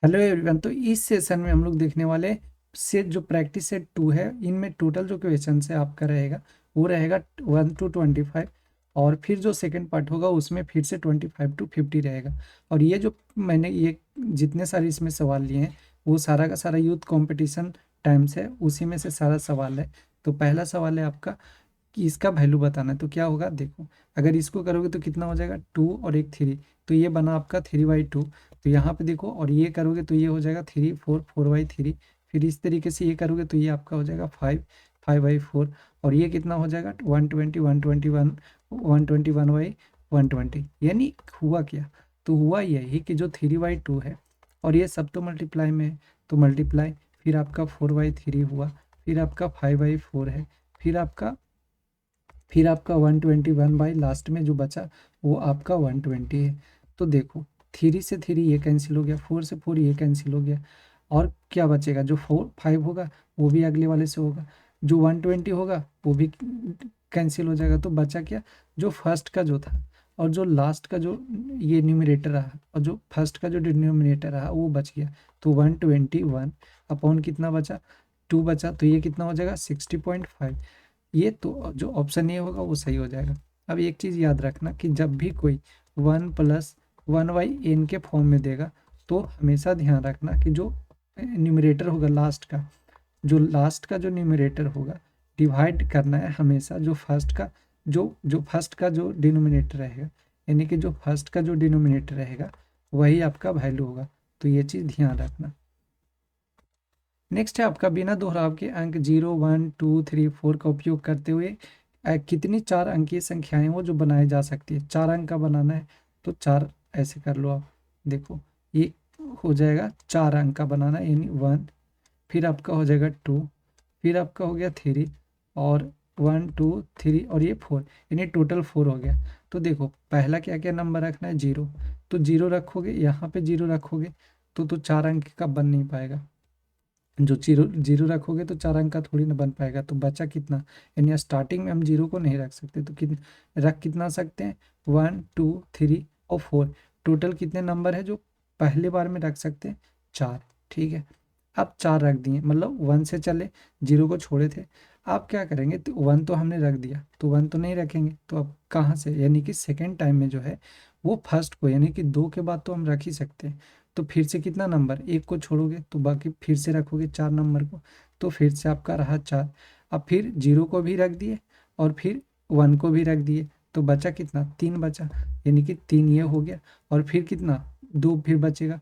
Hello everyone. तो इस session में हम लोग देखने वाले से जो प्रैक्टिस सेट 2 है, इनमें टोटल जो क्वेश्चन है आपका रहेगा वो रहेगा 1 to 25। और फिर जो सेकंड पार्ट होगा उसमें फिर से 25 to 50 रहेगा। और ये जो मैंने ये जितने सारे इसमें सवाल लिए हैं वो सारा का सारा यूथ कंपटीशन टाइम्स है, उसी में से सारा सवाल है। तो पहला सवाल है आपका कि इसका वैल्यू बताना है। तो क्या होगा देखो, अगर इसको करोगे तो कितना हो जाएगा 2 और एक 3। तो ये बना आपका 3/2। तो यहाँ पे देखो, और ये करोगे तो ये हो जाएगा 3 4 4/3। फिर इस तरीके से ये करोगे तो ये आपका हो जाएगा 5 5/4। और ये कितना हो जाएगा 120 121 120 यानी हुआ क्या? तो हुआ यही कि जो 3/2 है और ये सब तो मल्टीप्लाई में है, तो मल्टीप्लाई, फिर आपका 4/3 हुआ, फिर आपका 5/4 है, फिर आपका 121 बाई लास्ट में जो बचा वो आपका 120 है। तो देखो, 3 से 3 ये कैंसिल हो गया, 4 से 4 ये कैंसिल हो गया, और क्या बचेगा? जो 5 होगा वो भी अगले वाले से होगा, जो 120 होगा वो भी कैंसिल हो जाएगा। तो बचा क्या? जो फर्स्ट का जो था और जो लास्ट का जो ये न्यूमरेटर रहा और जो फर्स्ट का जो डिनोमिनेटर रहा वो बच गया। तो 121 अपॉन कितना बचा? 2 बचा। तो ये कितना हो जाएगा 60.5। ये तो जो ऑप्शन ए होगा वो सही हो जाएगा। अब एक चीज़ याद रखना कि जब भी कोई 1 + 1/n के फॉर्म में देगा तो हमेशा ध्यान रखना कि जो न्यूमरेटर होगा लास्ट का जो न्यूमरेटर होगा डिवाइड करना है हमेशा जो फर्स्ट का जो डिनोमिनेटर रहेगा, यानी कि जो फर्स्ट का जो डिनोमिनेटर रहेगा वही आपका वैल्यू होगा। तो ये चीज़ ध्यान रखना। नेक्स्ट है आपका बिना दोहराव के अंक 0 1 2 3 4 का उपयोग करते हुए कितनी 4 अंकीय संख्याएं वो जो बनाई जा सकती है। 4 अंक का बनाना है तो 4 ऐसे कर लो आप। देखो, ये हो जाएगा 4 अंक का बनाना यानी 1, फिर आपका हो जाएगा 2, फिर आपका हो गया 3, और 1 2 3 और ये 4, यानी टोटल 4 हो गया। तो देखो, पहला क्या क्या नंबर रखना है? 0। तो 0 रखोगे, यहाँ पे 0 रखोगे तो 4 अंक का बन नहीं पाएगा। जो जीरो जीरो रखोगे तो 4 अंक का थोड़ी ना बन पाएगा। तो बचा कितना? यानी स्टार्टिंग में हम 0 को नहीं रख सकते, तो रख कितना सकते हैं? 1 2 3 और 4। टोटल कितने नंबर है जो पहले बार में रख सकते हैं? 4। ठीक है, अब 4 रख दिए, मतलब 1 से चले, 0 को छोड़े थे। आप क्या करेंगे? तो 1 तो हमने रख दिया, तो 1 तो नहीं रखेंगे, तो अब कहाँ से? यानी कि सेकेंड टाइम में जो है वो फर्स्ट को, यानी कि 2 के बाद तो हम रख ही सकते हैं। तो फिर से कितना नंबर? 1 को छोड़ोगे तो बाकी फिर से रखोगे 4 नंबर को, तो फिर से आपका रहा 4। अब फिर 0 को भी रख दिए और फिर 1 को भी रख दिए, तो बचा कितना? 3 बचा, यानी कि 3 ये हो गया। और फिर कितना? 2 फिर बचेगा,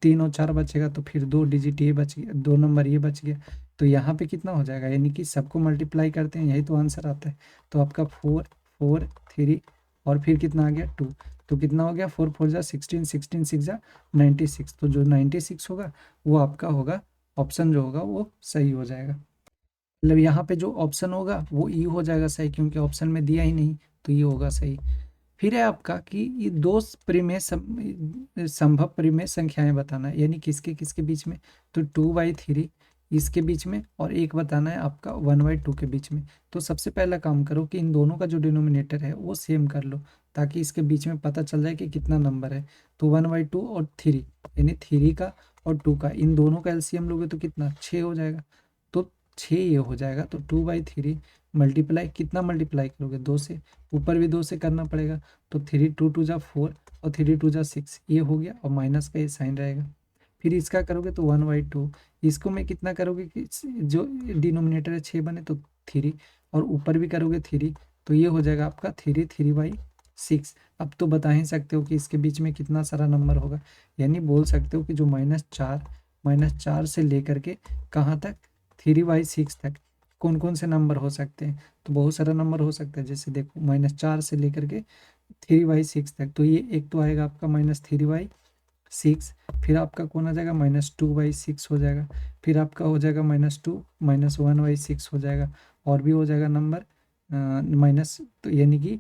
3 और 4 बचेगा, तो फिर 2 डिजिट ये बच गया, 2 नंबर ये बच गया। तो यहाँ पे कितना हो जाएगा? यानी कि सबको मल्टीप्लाई करते हैं, यही तो आंसर आता है। तो आपका 4 4 3 और फिर कितना आ गया 2। तो कितना हो गया? 4 4 जा 16, 16 6 जा 96। तो जो 96 होगा वो आपका होगा, ऑप्शन जो होगा वो सही हो जाएगा। मतलब यहाँ पे जो ऑप्शन होगा वो ई हो जाएगा सही, क्योंकि ऑप्शन में दिया ही नहीं, तो ये होगा सही। फिर है आपका कि ये दो संभव परिमेय संख्याएं बताना है, यानी किसके किसके बीच में? तो 2/3 इसके बीच में, और एक बताना है आपका 1/2 के बीच में। तो सबसे पहला काम करो कि इन दोनों का जो डिनोमिनेटर है वो सेम कर लो, ताकि इसके बीच में पता चल जाए कि कितना नंबर है। तो 1/2 और 3, यानी 3 का और 2 का, इन दोनों का एलसीएम लोगे तो कितना? 6 हो जाएगा। तो 6 ये हो जाएगा। तो 2/3 मल्टीप्लाई, कितना मल्टीप्लाई करोगे? 2 से, ऊपर भी 2 से करना पड़ेगा। तो 3 2 2 जा 4 और 3 2 जा 6, ये हो गया, और माइनस का ये साइन रहेगा। फिर इसका करोगे तो 1/2, इसको में कितना करोगे कि जो डिनोमिनेटर है 6 बने तो 3, और ऊपर भी करोगे 3, तो ये हो जाएगा आपका 3 अब तो बता ही सकते हो कि इसके बीच में कितना सारा नंबर होगा। यानी बोल सकते हो कि जो -4 से लेकर के कहाँ तक? 3/6 तक कौन कौन से नंबर हो सकते हैं? तो बहुत सारा नंबर हो सकता है। जैसे देखो, -4 से लेकर के 3/6 तक, तो ये एक तो आएगा आपका -3/6। फिर आपका कौन आ जाएगा? -2/6 हो जाएगा। फिर आपका हो जाएगा -2 -1/6 हो जाएगा, और भी हो जाएगा नंबर माइनस, तो यानी कि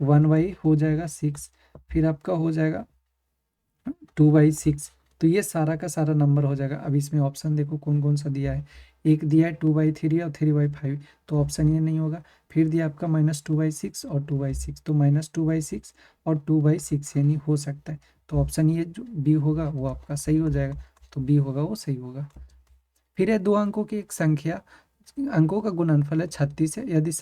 1 हो जाएगा 6। फिर आपका हो जाएगा 2/6। तो ये सारा का सारा नंबर हो जाएगा। अब इसमें ऑप्शन देखो कौन कौन सा दिया है। एक दिया है 2/3 और 3/5, तो ऑप्शन ये नहीं होगा। फिर दिया आपका -2/6 और 2/6, तो -2/6 और 2/6 यानी हो सकता है, तो ऑप्शन ये जो बी होगा वो आपका सही हो जाएगा, तो बी होगा वो सही होगा। फिर है 2 अंकों की एक संख्या, अंकों का गुणनफल है 36 है, यदि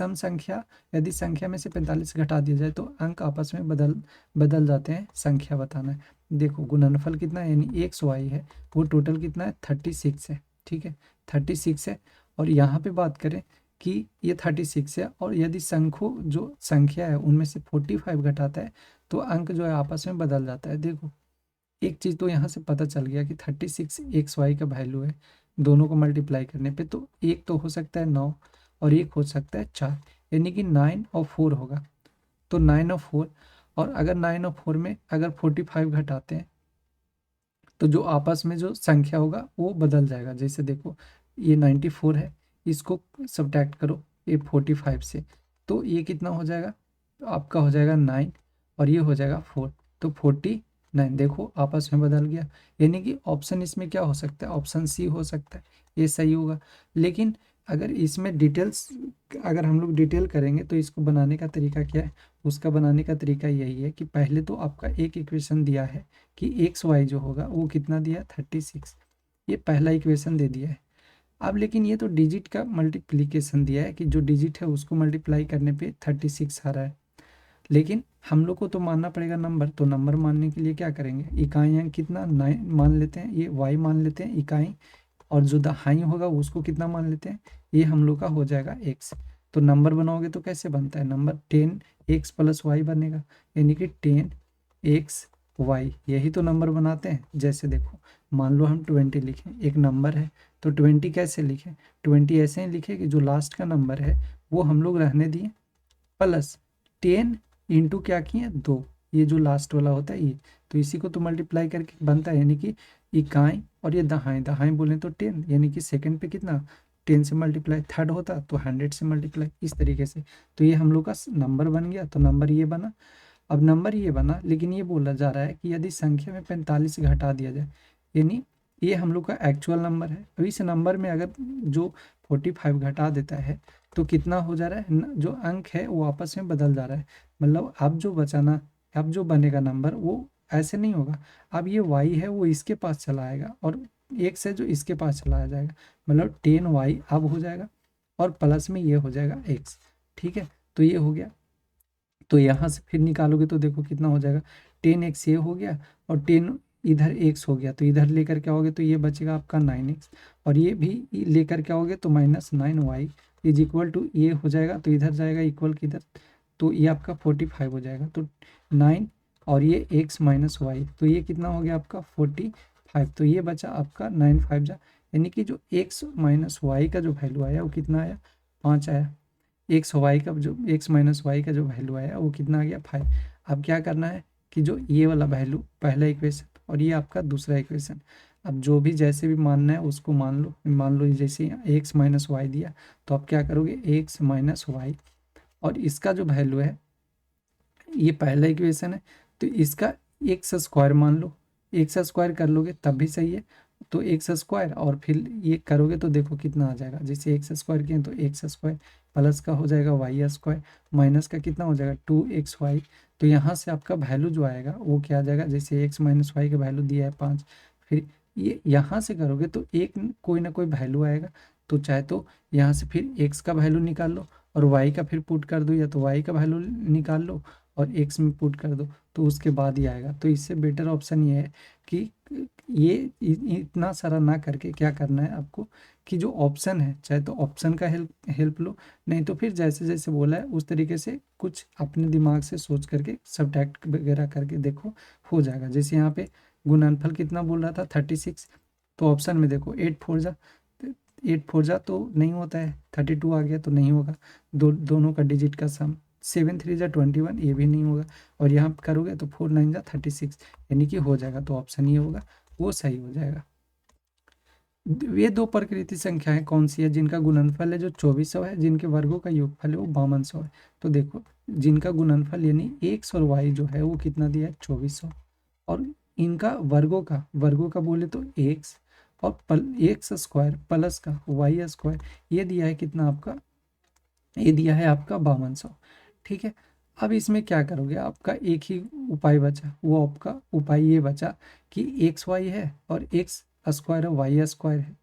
संख्या में से 45 घटा दिया जाए तो अंक आपस में बदल जाते हैं, संख्या बताना है। देखो गुणनफल कितना है, यानी एक्स वाई है, वो टोटल कितना है 36 है, ठीक है 36 है। और यहाँ पे बात करें कि ये 36 है, और यदि संख्यों जो संख्या है उनमें से 45 घटाता है तो अंक जो है आपस में बदल जाता है। देखो एक चीज़ तो यहाँ से पता चल गया कि 36 एक्स वाई का वैल्यू है, दोनों को मल्टीप्लाई करने पे तो एक तो हो सकता है 9 और एक हो सकता है 4, यानी कि 9 और 4 होगा, तो 9 और 4, और अगर 9 और 4 में अगर 45 घटाते हैं तो जो आपस में जो संख्या होगा वो बदल जाएगा। जैसे देखो ये 94 है, इसको सब्ट्रैक्ट करो ये 45 से, तो ये कितना हो जाएगा, तो आपका हो जाएगा 9 और ये हो जाएगा 4, तो 49, देखो आपस में बदल गया। यानी कि ऑप्शन इसमें क्या हो सकता है, ऑप्शन सी हो सकता है, ये सही होगा। लेकिन अगर इसमें डिटेल्स, अगर हम लोग डिटेल करेंगे तो इसको बनाने का तरीका क्या है, उसका बनाने का तरीका यही है कि पहले तो आपका एक इक्वेशन दिया है कि एक्स वाई जो होगा वो कितना दिया है 36, ये पहला इक्वेशन दे दिया है। अब लेकिन ये तो डिजिट का मल्टीप्लिकेशन दिया है कि जो डिजिट है उसको मल्टीप्लाई करने पे 36 आ रहा है, लेकिन हम लोग को तो मानना पड़ेगा नंबर, तो नंबर मानने के लिए क्या करेंगे, इकाइयाँ कितना 9 मान लेते हैं, ये वाई मान लेते हैं इकाई, और जो दहाई होगा उसको कितना मान लेते हैं, ये हम लोग का हो जाएगा एक्स। तो नंबर बनाओगे तो कैसे बनता है नंबर, 10x + y बनेगा, यानी कि 10x y, यही तो नंबर बनाते हैं। जैसे देखो मान लो हम 20 लिखें, एक नंबर है तो 20 कैसे लिखें, 20 ऐसे ही लिखे कि जो लास्ट का नंबर है वो हम लोग रहने दिए, प्लस 10 इंटू क्या किए 2, ये जो लास्ट वाला होता है ये, तो इसी को तो मल्टीप्लाई करके बनता है, यानी कि इकाई और ये दहाई, दहाई बोले तो 10, यानी कि सेकंड पे कितना 10 से मल्टीप्लाई, थर्ड होता तो 100 से मल्टीप्लाई, इस तरीके से। तो ये हम लोग का नंबर बन गया, तो नंबर ये बना। अब नंबर ये बना, लेकिन ये बोला जा रहा है कि यदि संख्या में 45 घटा दिया जाए, यानी ये हम लोग का एक्चुअल नंबर है। अब इस नंबर में अगर जो 45 घटा देता है तो कितना हो जा रहा है, जो अंक है वो आपस में बदल जा रहा है। मतलब अब जो बचाना, अब जो बनेगा नंबर वो ऐसे नहीं होगा, अब ये y है वो इसके पास चला आएगा और x है जो इसके पास चला जाएगा, मतलब 10y अब हो जाएगा और प्लस में ये हो जाएगा x, ठीक है। तो ये हो गया, तो यहाँ से फिर निकालोगे तो देखो कितना हो जाएगा, 10x ये हो गया और 10 इधर x हो गया, तो इधर लेकर के आओगे तो ये बचेगा आपका 9x, और ये भी लेकर के आओगे तो -9y इज इक्वल टू ये हो जाएगा, तो इधर जाएगा इक्वल किधर, तो ये आपका 45 हो जाएगा, तो 9 और ये x - y, तो ये कितना हो गया आपका 45, तो ये बचा आपका 9 5 जा, यानी कि जो x - y का जो वैल्यू आया वो कितना आया 5 आया, एक्स वाई का जो x - y का जो वैल्यू आया वो कितना आ गया 5। अब क्या करना है कि जो ये वाला वैल्यू पहला इक्वेशन और ये आपका दूसरा इक्वेशन, अब जो भी जैसे भी मानना है उसको मान लो जैसे x - y दिया, तो आप क्या करोगे x - y, और इसका जो वैल्यू है ये पहला इक्वेशन है, तो इसका एक्स स्क्वायर मान लो, एक्स स्क्वायर कर लोगे तब भी सही है, तो एक्स स्क्वायर और फिर ये करोगे तो देखो कितना आ जाएगा, जैसे एक्स स्क्वायर किए तो एक्स स्क्वायर प्लस का हो जाएगा वाई स्क्वायर, माइनस का कितना हो जाएगा 2xy, तो यहाँ से आपका वैल्यू जो आएगा वो क्या आ जाएगा, जैसे x - y का वैल्यू दिया है 5, फिर ये यहाँ से करोगे तो एक कोई ना कोई वैल्यू आएगा, तो चाहे तो यहाँ से फिर x का वैल्यू निकाल लो और y का फिर पुट कर दो, या तो y का वैल्यू निकाल लो और x में पुट कर दो, तो उसके बाद ही आएगा। तो इससे बेटर ऑप्शन ये है कि ये इतना सारा ना करके क्या करना है आपको कि जो ऑप्शन है चाहे तो ऑप्शन का हेल्प लो, नहीं तो फिर जैसे जैसे बोला है उस तरीके से कुछ अपने दिमाग से सोच करके सब्ट्रैक्ट वगैरह करके देखो, हो जाएगा। जैसे यहाँ पे गुणनफल कितना बोल रहा था 36, तो ऑप्शन में देखो 8 4 जा तो नहीं होता है, 32 आ गया तो नहीं होगा, दोनों का डिजिट का सम, 7 3 जा 21 ये भी नहीं होगा, और यहाँ करोगे तो 4 9 जा 36, यानी कि हो जाएगा, तो ऑप्शन ये होगा वो सही हो जाएगा। ये दो प्रकृति संख्याएं कौन सी है जिनका गुणनफल है जो 2400 है, जिनके वर्गों का योगफल है वो 5200 है। तो देखो जिनका गुणनफल यानी x और y जो है वो कितना दिया है 2400, और इनका वर्गों का बोले तो x और एक्स स्क्वायर प्लस का वाई स्क्वायर, ये दिया है कितना आपका, ये दिया है आपका 5200। ठीक है, अब इसमें क्या करोगे, आपका एक ही उपाय बचा, वो आपका उपाय ये बचा कि एक्स वाई है और एक्स स्क्वायर है, वाई स्क्वायर है,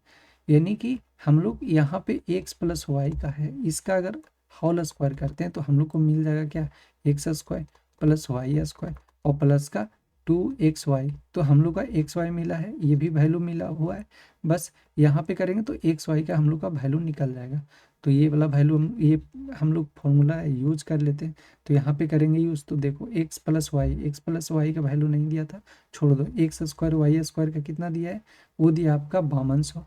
यानी कि हम लोग यहाँ पे एक्स प्लस वाई का है, इसका अगर होल स्क्वायर करते हैं तो हम लोग को मिल जाएगा क्या, x square plus y square और प्लस का 2xy। तो हम लोग का एक्स वाई मिला है, ये भी वैल्यू मिला हुआ है, बस यहाँ पे करेंगे तो एक्स वाई का हम लोग का वैल्यू निकल जाएगा। तो ये वाला वैल्यू हम लोग फॉर्मूला यूज कर लेते हैं। तो यहाँ पे करेंगे यूज, तो देखो एक्स प्लस वाई का वैल्यू नहीं दिया था, छोड़ दो, एक्स स्क्वायर वाई स्क्वायर का कितना दिया है, वो दिया आपका 5200,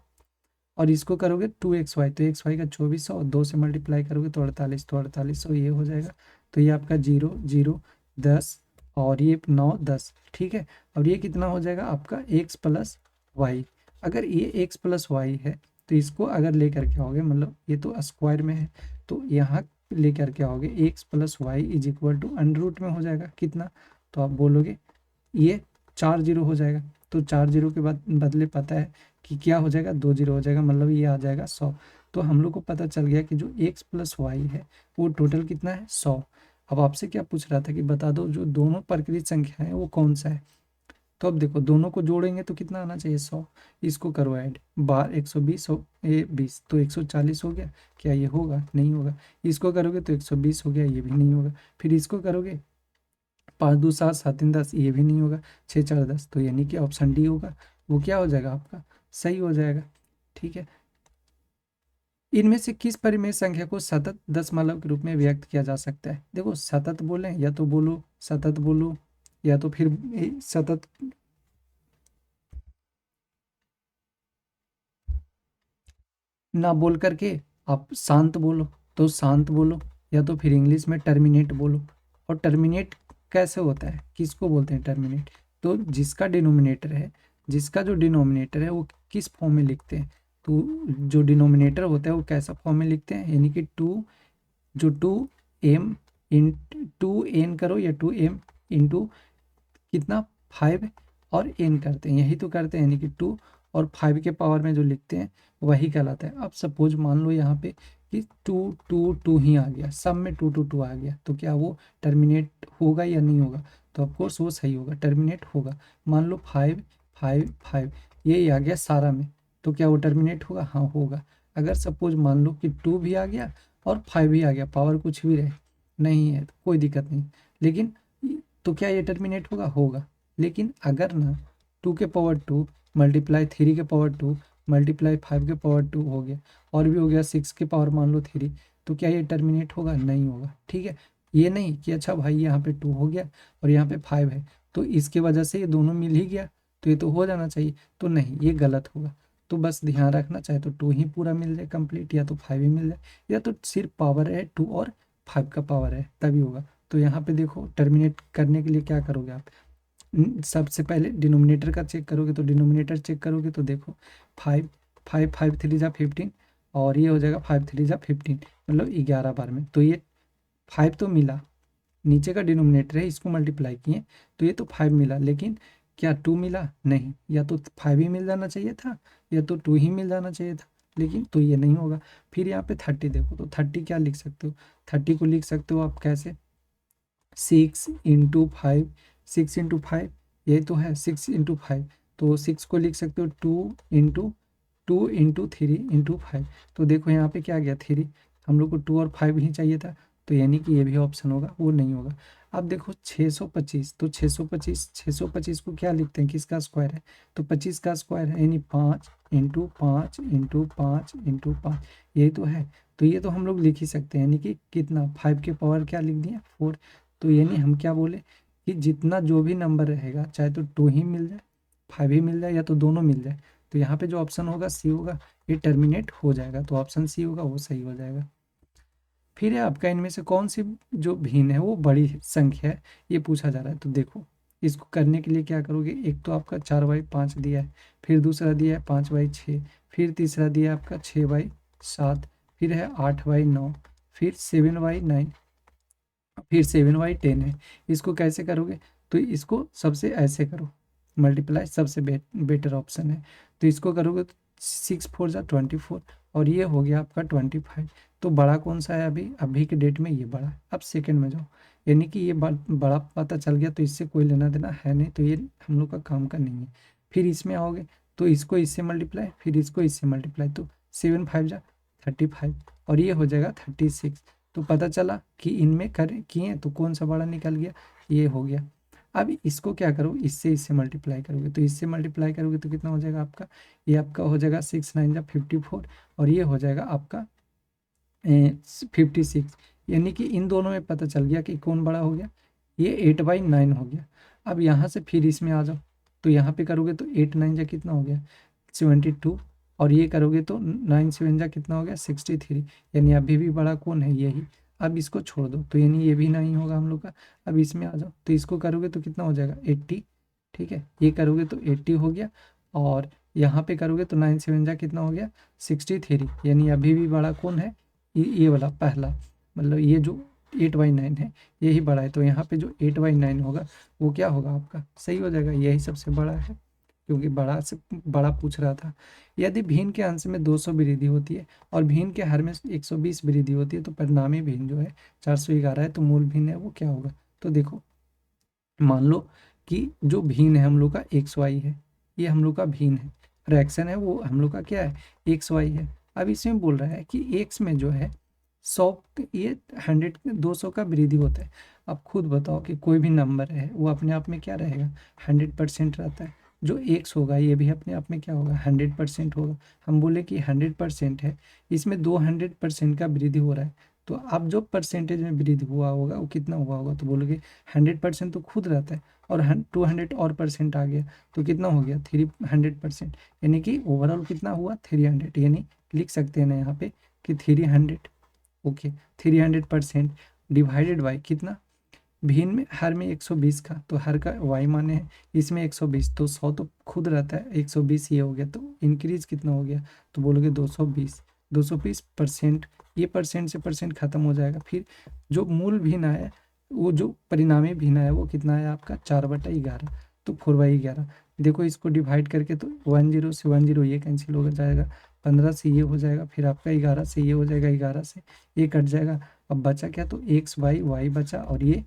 और इसको करोगे 2xy, तो एक्स वाई का 2400 और 2 से मल्टीप्लाई करोगे तो 48, तो 4800 ये हो जाएगा। तो ये आपका 0 0 10 और ये 9 10। ठीक है, और ये कितना हो जाएगा आपका एक्स प्लस वाई। अगर ये एक्स प्लस वाई है तो इसको अगर लेकर के आओगे, मतलब ये तो स्क्वायर में है, तो यहाँ लेकर के आओगे x plus y is equal to under root में हो जाएगा कितना, तो आप बोलोगे ये 4 जीरो हो जाएगा। तो 4 जीरो के बाद बदले पता है कि क्या हो जाएगा, 2 जीरो हो जाएगा, मतलब ये आ जाएगा 100। तो हम लोग को पता चल गया कि जो एक्स प्लस वाई है वो टोटल कितना है, 100। अब आपसे क्या पूछ रहा था कि बता दो जो दोनों प्रकृत संख्या है वो कौन सा है। तो अब देखो दोनों को जोड़ेंगे तो कितना आना चाहिए, 100। इसको करो ऐड, बार 120 हो, ये 20 तो 140 हो गया, क्या ये होगा, नहीं होगा। इसको करोगे तो 120 हो गया, ये भी नहीं होगा। फिर इसको करोगे 5 2 7 7 3 10, ये भी नहीं होगा। 6 4 10, तो यानी कि ऑप्शन डी होगा, वो क्या हो जाएगा आपका, सही हो जाएगा। ठीक है, इनमें से किस परिमेय संख्या को सतत दशमलव के रूप में व्यक्त किया जा सकता है। देखो सतत बोलें या तो बोलो सतत बोलो, या तो फिर सतत ना बोल करके आप शांत बोलो, तो शांत बोलो, या तो फिर इंग्लिश में टर्मिनेट बोलो। और टर्मिनेट कैसे होता है, किसको बोलते हैं टर्मिनेट, तो जिसका डिनोमिनेटर है, जिसका जो डिनोमिनेटर है वो किस फॉर्म में लिखते हैं, तो जो डिनोमिनेटर होता है वो कैसा फॉर्म में लिखते हैं, यानी कि जो 2m इन 2n करो या 2m इंटू कितना 5 और n करते हैं, यही तो करते हैं, यानी कि 2 और 5 के पावर में जो लिखते हैं वही कहलाता है। अब सपोज मान लो यहाँ पे कि 2 2 2 ही आ गया, सब में 2 2 2 आ गया, तो क्या वो टर्मिनेट होगा या नहीं होगा, तो ऑफकोर्स वो सही होगा, टर्मिनेट होगा। मान लो 5 5 5 ये आ गया सारा में, तो क्या वो टर्मिनेट होगा, हाँ होगा। अगर सपोज मान लो कि 2 भी आ गया और 5 भी आ गया, पावर कुछ भी रहे नहीं है तो कोई दिक्कत नहीं, लेकिन तो क्या ये टर्मिनेट होगा, होगा। लेकिन अगर ना 2 के पावर 2 मल्टीप्लाई 3 के पावर 2 मल्टीप्लाई 5 के पावर 2 हो गया, और भी हो गया 6 के पावर मान लो 3, तो क्या ये टर्मिनेट होगा, नहीं होगा। ठीक है, ये नहीं कि अच्छा भाई यहाँ पे 2 हो गया और यहाँ पे 5 है तो इसके वजह से ये दोनों मिल ही गया तो ये तो हो जाना चाहिए, तो नहीं, ये गलत होगा। तो बस ध्यान रखना, चाहे तो 2 ही पूरा मिल जाए कंप्लीट, या तो 5 ही मिल जाए, या तो सिर्फ पावर है 2 और 5 का पावर है तभी होगा। तो यहाँ पे देखो टर्मिनेट करने के लिए क्या करोगे आप, सबसे पहले डिनोमिनेटर का चेक करोगे, तो डिनोमिनेटर चेक करोगे तो देखो 5 5 5 3 जा 15 और ये हो जाएगा 5 3 जा 15, मतलब 11 बार में, तो ये 5 तो मिला, नीचे का डिनोमिनेटर है इसको मल्टीप्लाई किए तो ये तो 5 मिला, लेकिन क्या 2 मिला, नहीं, या तो 5 ही मिल जाना चाहिए था या तो 2 ही मिल जाना चाहिए था, लेकिन तो ये नहीं होगा। फिर यहाँ पे 30 देखो, तो 30 क्या लिख सकते हो, 30 को लिख सकते हो आप कैसे, 6 × 5, 6 × 5, यही तो है 6 × 5, तो 6 को लिख सकते हो 2 × 3 × 5। तो देखो यहाँ पे क्या आ गया 3, हम लोग को 2 और 5 ही चाहिए था, तो यानी कि ये भी ऑप्शन होगा, वो नहीं होगा। अब देखो 625, तो 625 को क्या लिखते हैं, किसका स्क्वायर है, तो 25 का स्क्वायर है, यानी 5 × 5 × 5 × 5, यही तो है। तो ये तो हम लोग लिख ही सकते हैं, यानी कि कितना 5 के पावर क्या लिख दिया 4। तो यानी हम क्या बोले कि जितना जो भी नंबर रहेगा, चाहे तो 2 ही मिल जाए 5 ही मिल जाए या तो दोनों मिल जाए, तो यहाँ पे जो ऑप्शन होगा सी होगा, ये टर्मिनेट हो जाएगा, तो ऑप्शन सी होगा, वो सही हो जाएगा। फिर है आपका इनमें से कौन सी जो भिन्न है वो बड़ी संख्या है, ये पूछा जा रहा है। तो देखो इसको करने के लिए क्या करोगे, एक तो आपका 4/5 दिया है, फिर दूसरा दिया है 5/6, फिर तीसरा दिया है आपका 6/7, फिर है 8/9, फिर 7/9, फिर 7/10 है। इसको कैसे करोगे, तो इसको सबसे ऐसे करो, मल्टीप्लाई सबसे बेटर ऑप्शन है। तो इसको करोगे तो 6 4 जा 24 और ये हो गया आपका 25। तो बड़ा कौन सा है अभी के डेट में, ये बड़ा है। अब सेकंड में जाओ, यानी कि ये बड़ा पता चल गया तो इससे कोई लेना देना है नहीं, तो ये हम लोग का काम का नहीं है। फिर इसमें आओगे तो इसको इससे मल्टीप्लाई, फिर इसको इससे मल्टीप्लाई, तो 7 5 जा 35 और ये हो जाएगा 36। तो पता चला कि इनमें कर किए तो कौन सा बड़ा निकल गया, ये हो गया। अब इसको क्या करो, इससे मल्टीप्लाई करोगे, तो इससे मल्टीप्लाई करोगे तो कितना हो जाएगा आपका, ये आपका हो जाएगा 6 9 जा 54 और ये हो जाएगा आपका 56। यानी कि इन दोनों में पता चल गया कि कौन बड़ा हो गया, ये 8/9 हो गया। अब यहाँ से फिर इसमें आ जाओ, तो यहाँ पे करोगे तो 8 9 जा कितना हो गया 72 और ये करोगे तो 9 7 जा कितना हो गया 63। यानी अभी भी बड़ा कौन है, यही। अब इसको छोड़ दो तो यानी ये भी नहीं होगा हम लोग का। अब इसमें आ जाओ तो इसको करोगे तो कितना हो जाएगा 80, ठीक है। ये करोगे तो 80 हो गया और यहाँ पे करोगे तो 9 7 जा कितना हो गया 63। यानी अभी भी बड़ा कौन है, ये वाला पहला, मतलब ये जो 8/9 है यही बड़ा है। तो यहाँ पे जो 8/9 होगा वो क्या होगा आपका, सही हो जाएगा, यही सबसे बड़ा है, क्योंकि बड़ा से बड़ा पूछ रहा था। यदि भिन्न के अंश में 200 वृद्धि होती है और भिन्न के हर में 120 वृद्धि होती है तो परिणामी भिन्न जो है 411 है, तो मूल भिन्न है वो क्या होगा। तो देखो मान लो कि जो भिन्न है हम लोग का XY है, ये हम लोग का भिन्न है, फ्रैक्शन है वो हम लोग का क्या है XY है। अब इसमें बोल रहा है कि x में जो है 100, ये 100 200 का वृद्धि होता है। अब खुद बताओ कि कोई भी नंबर है वो अपने आप में क्या रहेगा 100% रहता है। जो x होगा ये भी अपने आप में क्या होगा 100% होगा। हम बोले कि 100% है, इसमें 200% का वृद्धि हो रहा है, तो अब जो परसेंटेज में वृद्धि हुआ होगा वो कितना हुआ होगा, तो बोलोगे 100% तो खुद रहता है और 200 और परसेंट आ गया तो कितना हो गया 300%। यानी कि ओवरऑल कितना हुआ 300। यानी लिख सकते हैं ना यहाँ पे कि 300, ओके 300% डिवाइडेड बाई कितना, भिन्न में हर में 120 का, तो हर का y माने है, इसमें 120 तो 100 तो खुद रहता है, 120 ये हो गया, तो इंक्रीज कितना हो गया, तो बोलोगे 220%। ये परसेंट से परसेंट खत्म हो जाएगा। फिर जो मूल भिन्न आया, वो जो परिणामी भिन्न आया वो कितना है आपका 4/11, तो 4/11। देखो इसको डिवाइड करके तो 10 से 10 ये कैंसिल हो जाएगा, 15 से ये हो जाएगा, फिर आपका 11 से ये हो जाएगा, 11 से ये कट जाएगा। अब बचा क्या, तो XY बचा और ये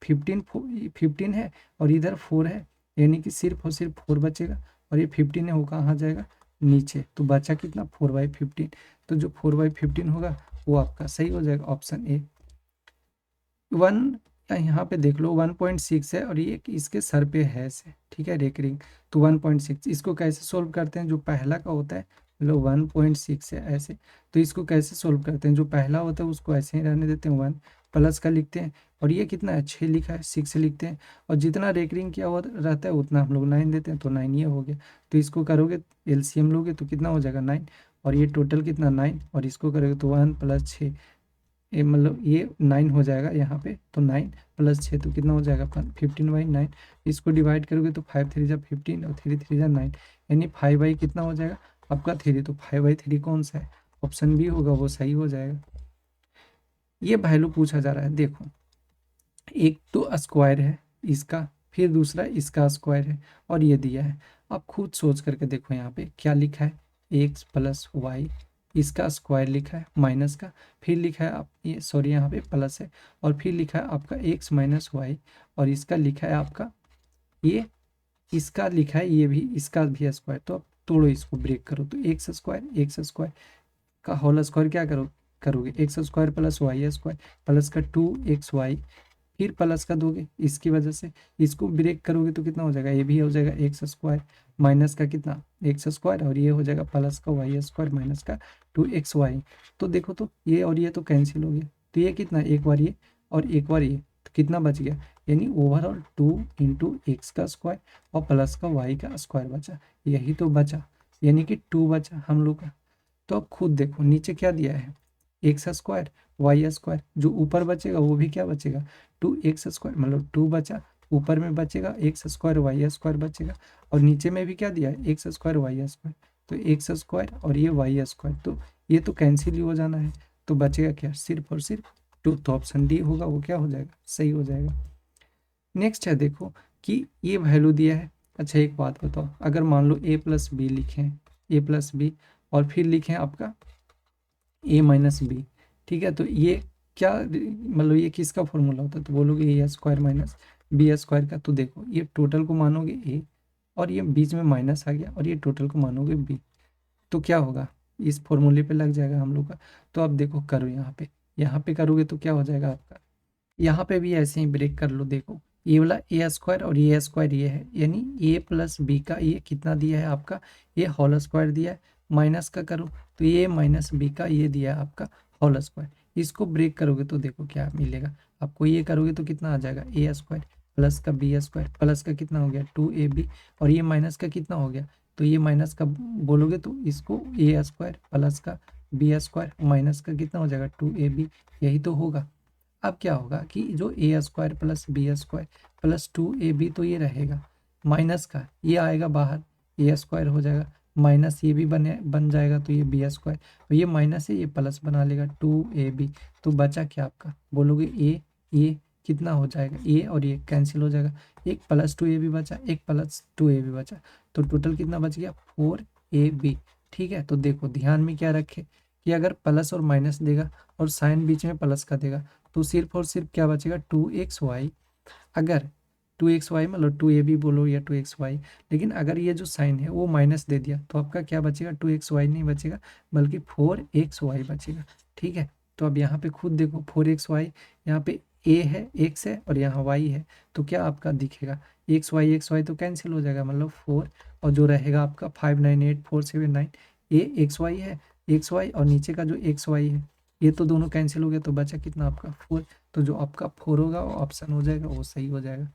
15 है और इधर 4 है, यानी कि सिर्फ और सिर्फ 4 बचेगा और ये 15 है वो कहाँ जाएगा नीचे, तो बचा कितना 4/15। तो जो 4/15 होगा वो आपका सही हो जाएगा ऑप्शन ए। 1 यहाँ पे देख लो 1.6 है और ये इसके सर पे है से, ठीक है रेकरिंग, तो 1.6 इसको कैसे सोल्व करते हैं, जो पहला का होता है मतलब 1.6 है ऐसे, तो इसको कैसे सोल्व करते हैं, जो पहला होता है उसको ऐसे ही रहने देते हैं 1 प्लस का लिखते हैं और ये कितना है 6 लिखा है 6 लिखते हैं और जितना रेकरिंग किया हुआ रहता है उतना हम लोग 9 देते हैं, तो 9 ये हो गया। तो इसको करोगे LCM लोगे तो कितना हो जाएगा 9 और ये टोटल कितना 9 और इसको करोगे तो 1 + 6, ये मतलब ये 9 हो जाएगा यहाँ पे, तो 9 + 6 तो कितना हो जाएगा 15/9। इसको डिवाइड करोगे तो 5 3 जा 15 और 3 3 जा 9, यानी 5 कितना हो जाएगा आपका 3, तो 5/3 कौन सा है, ऑप्शन बी होगा, वो सही हो जाएगा। ये वैल्यू पूछा जा रहा है, देखो एक तो स्क्वायर है इसका, फिर दूसरा इसका स्क्वायर है और ये दिया है। आप खुद सोच करके देखो यहाँ पे क्या लिखा है x + y, इसका स्क्वायर लिखा है माइनस का, फिर लिखा है आप ये सॉरी यहाँ पे प्लस है और फिर लिखा है आपका x - y और इसका लिखा है आपका ये, इसका लिखा है ये भी, इसका भी स्क्वायर। तो आप तोड़ो इसको ब्रेक करो तो x² का होल स्क्वायर क्या करोगे x² + y² प्लस का 2xy, फिर प्लस का दोगे इसकी वजह से, इसको ब्रेक करोगे तो कितना हो जाएगा, ये भी हो जाएगा x² माइनस का कितना x² और ये हो जाएगा प्लस का y² माइनस का 2xy। तो देखो तो ये और ये तो कैंसिल हो गया, तो ये कितना एक बार ये और एक बार ये, तो कितना बच गया, यानी ओवरऑल 2 × x का स्क्वायर और प्लस का y का स्क्वायर बचा, यही तो बचा, यानी कि 2 बचा हम लोग का। तो अब खुद देखो नीचे क्या दिया है x² y², जो ऊपर बचेगा वो भी क्या बचेगा 2x², मतलब 2 बचा, ऊपर में बचेगा x² y² बचेगा और नीचे में भी क्या दिया है x² y², तो x² और ये y², तो ये तो कैंसिल ही हो जाना है, तो बचेगा क्या सिर्फ और सिर्फ 2, तो ऑप्शन डी होगा वो क्या हो जाएगा सही हो जाएगा। नेक्स्ट है देखो कि ये वैल्यू दिया है अच्छा एक बात बताओ, अगर मान लो a प्लस बी लिखें, a प्लस बी और फिर लिखें आपका a माइनस बी, ठीक है, तो ये क्या मतलब ये किसका फॉर्मूला होता है? तो बोलोगे ए स्क्वायर माइनस बी स्क्वायर का। तो देखो ये टोटल को मानोगे a और ये बीच में माइनस आ गया और ये टोटल को मानोगे b, तो क्या होगा, इस फॉर्मूले पे लग जाएगा हम लोग का। तो अब देखो करो यहाँ पे करोगे तो क्या हो जाएगा आपका, यहाँ पे भी ऐसे ही ब्रेक कर लो। देखो ये वाला ए स्क्वायर और ये स्क्वायर ये है, यानी ए प्लस बी का ये कितना दिया है आपका, ये होल स्क्वायर दिया है। माइनस का करो तो ये माइनस बी का ये दिया है आपका होल स्क्वायर। इसको ब्रेक करोगे तो देखो क्या मिलेगा आपको, ये करोगे तो कितना आ जाएगा ए स्क्वायर प्लस का बी स्क्वायर प्लस का कितना हो गया 2ab, और ये माइनस का कितना हो गया, तो ये माइनस का बोलोगे तो इसको ए स्क्वायर प्लस का बी स्क्वायर माइनस का कितना हो जाएगा 2ab, यही तो होगा। अब क्या होगा कि जो a square plus b square plus 2ab तो ये रहेगा, माइनस का ये आएगा बाहर, ए स्क्वायर हो जाएगा, माइनस ये भी बन जाएगा तो ये बी स्क्वायर, तो ये माइनस है ये प्लस बना लेगा 2ab। तो बचा क्या आपका, बोलोगे ये कितना हो जाएगा, ए और ये कैंसिल हो जाएगा, एक प्लस 2ab बचा, एक प्लस 2ab बचा, तो टोटल कितना बच गया 4ab। ठीक है, तो देखो ध्यान में क्या रखे कि अगर प्लस और माइनस देगा और साइन बीच में प्लस का देगा तो सिर्फ और सिर्फ क्या बचेगा 2xy। अगर 2xy मतलब 2ab बोलो या 2xy, लेकिन अगर ये जो साइन है वो माइनस दे दिया तो आपका क्या बचेगा 2xy नहीं बचेगा बल्कि 4xy बचेगा। ठीक है, तो अब यहाँ पे खुद देखो 4xy, यहाँ पे a है x है और यहाँ y है, तो क्या आपका दिखेगा xy तो कैंसिल हो जाएगा, मतलब 4, और जो रहेगा आपका 598479, ये xy है, xy और नीचे का जो xy है ये तो दोनों कैंसिल हो गया, तो बचा कितना आपका 4। तो जो आपका 4 होगा वो ऑप्शन हो जाएगा, वो सही हो जाएगा।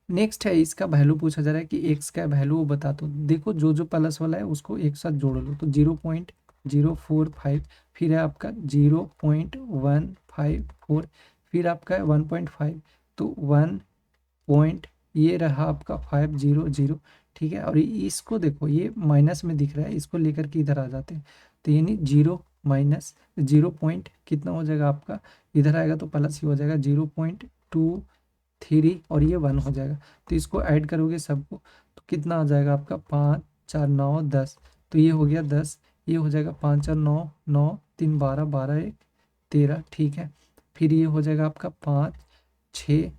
नेक्स्ट है इसका वैल्यू पूछा जा रहा है कि एक्स का वैल्यू वो बता दो। देखो जो जो प्लस वाला है उसको एक साथ जोड़ लो, तो 0.045, फिर है आपका 0.154, फिर आपका है 1.5, तो 1 पॉइंट ये रहा आपका 500। ठीक है, और इसको देखो ये माइनस में दिख रहा है, इसको लेकर के इधर आ जाते हैं, तो यानी 0 पॉइंट कितना हो जाएगा आपका, इधर आएगा तो प्लस ही हो जाएगा 0.23 और ये 1 हो जाएगा। तो इसको ऐड करोगे सबको तो कितना आ जाएगा आपका 5 4 9 10, तो ये हो गया 10, ये हो जाएगा 5 और 9 9 3 12 12 1 13। ठीक है, फिर ये हो जाएगा आपका 5 6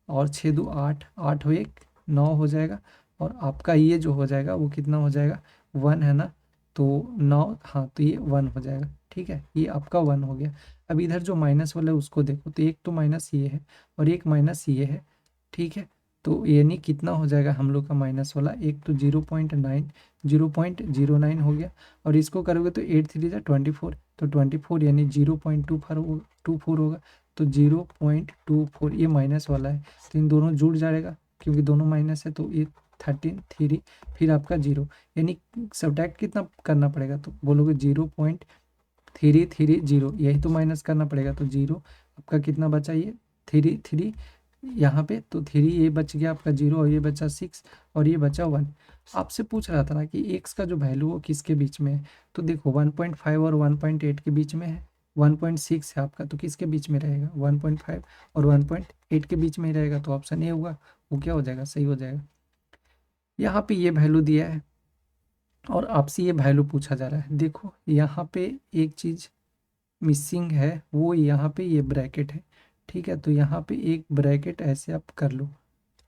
और 6 2 8 8 हो 1 9 हो जाएगा, और आपका ये जो हो जाएगा वो कितना हो जाएगा 1 है ना, तो 9, हाँ तो ये 1 हो जाएगा। ठीक है, ये आपका 1 हो गया। अब इधर जो माइनस वाला है उसको देखो, तो एक तो माइनस ये है और एक माइनस ये है। ठीक है, तो यानी कितना हो जाएगा हम लोग का माइनस वाला, एक तो 0.9 हो गया, और इसको करोगे तो 8 3 जा 24, तो 24 यानी 0.24 होगा, तो 0.24 ये माइनस वाला है, तो इन दोनों जुड़ जाएगा क्योंकि दोनों माइनस है, तो ये 13 3, फिर आपका 0, यानी सब्ट्रैक्ट कितना करना पड़ेगा, तो बोलोगे 0.330, यही तो माइनस करना पड़ेगा, तो 0 आपका कितना बचा, ये 3 यहाँ पे, तो 3 ये बच गया आपका 0 और ये बचा 6 और ये बचा 1। आपसे पूछ रहा था ना कि एक्स का जो वैल्यू वो किसके बीच में है, तो देखो 1.5 और 1.8 के बीच में है, 1.6 है आपका, तो किसके बीच में रहेगा 1.5 और 1.8 के बीच में ही रहेगा, तो ऑप्शन ए होगा, वो क्या हो जाएगा सही हो जाएगा। यहाँ पे ये वैल्यू दिया है और आपसे ये वैल्यू पूछा जा रहा है। देखो यहाँ पे एक चीज़ मिसिंग है, वो यहाँ पे ये ब्रैकेट है। ठीक है, तो यहाँ पे एक ब्रैकेट ऐसे आप कर लो।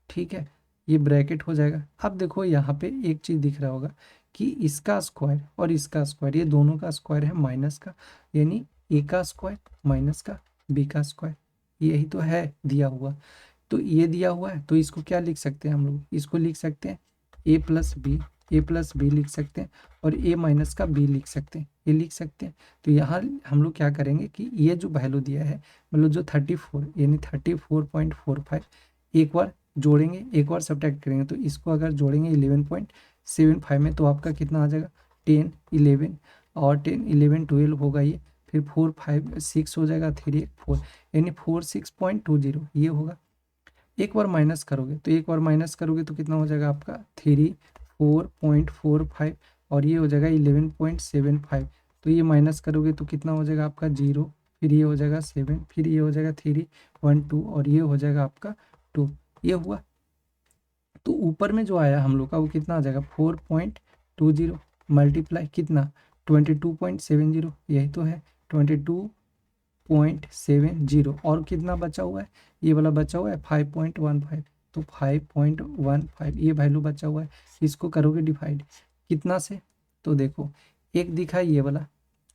ठीक है, ये ब्रैकेट हो जाएगा। अब देखो यहाँ पे एक चीज़ दिख रहा होगा कि इसका स्क्वायर और इसका स्क्वायर, ये दोनों का स्क्वायर है माइनस का, यानी ए का स्क्वायर माइनस का बी का स्क्वायर, यही तो है दिया हुआ। तो ये दिया हुआ है तो इसको क्या लिख सकते हैं हम लोग, इसको लिख सकते हैं ए प्लस बी लिख सकते हैं, और ए माइनस का बी लिख सकते हैं, ये लिख सकते हैं। तो यहाँ हम लोग क्या करेंगे कि ये जो वैल्यू दिया है मतलब जो 34 यानी 34.45, एक बार जोड़ेंगे एक बार सब्ट्रैक्ट करेंगे, तो इसको अगर जोड़ेंगे 11.75 में तो आपका कितना आ जाएगा 10 11, और 10 11 12 होगा ये, फिर 4 5 6 हो जाएगा, 3 4, यानी 46.20 ये होगा। एक बार माइनस करोगे तो एक बार माइनस करोगे तो कितना हो जाएगा आपका 34.45, और ये हो जाएगा 11.75, तो ये माइनस करोगे तो कितना हो जाएगा आपका 0, फिर ये हो जाएगा 7, फिर ये हो जाएगा 3 1 2, और ये हो जाएगा आपका 2, ये हुआ। तो ऊपर में जो आया हम लोग का वो कितना आ जाएगा 4.20 मल्टीप्लाई कितना 22.70, यही तो है 22.70, और कितना बचा हुआ है, ये वाला बचा हुआ है 5.15, तो 5.15 ये वैल्यू बचा हुआ है। इसको करोगे डिवाइड कितना से, तो देखो एक दिखा है ये वाला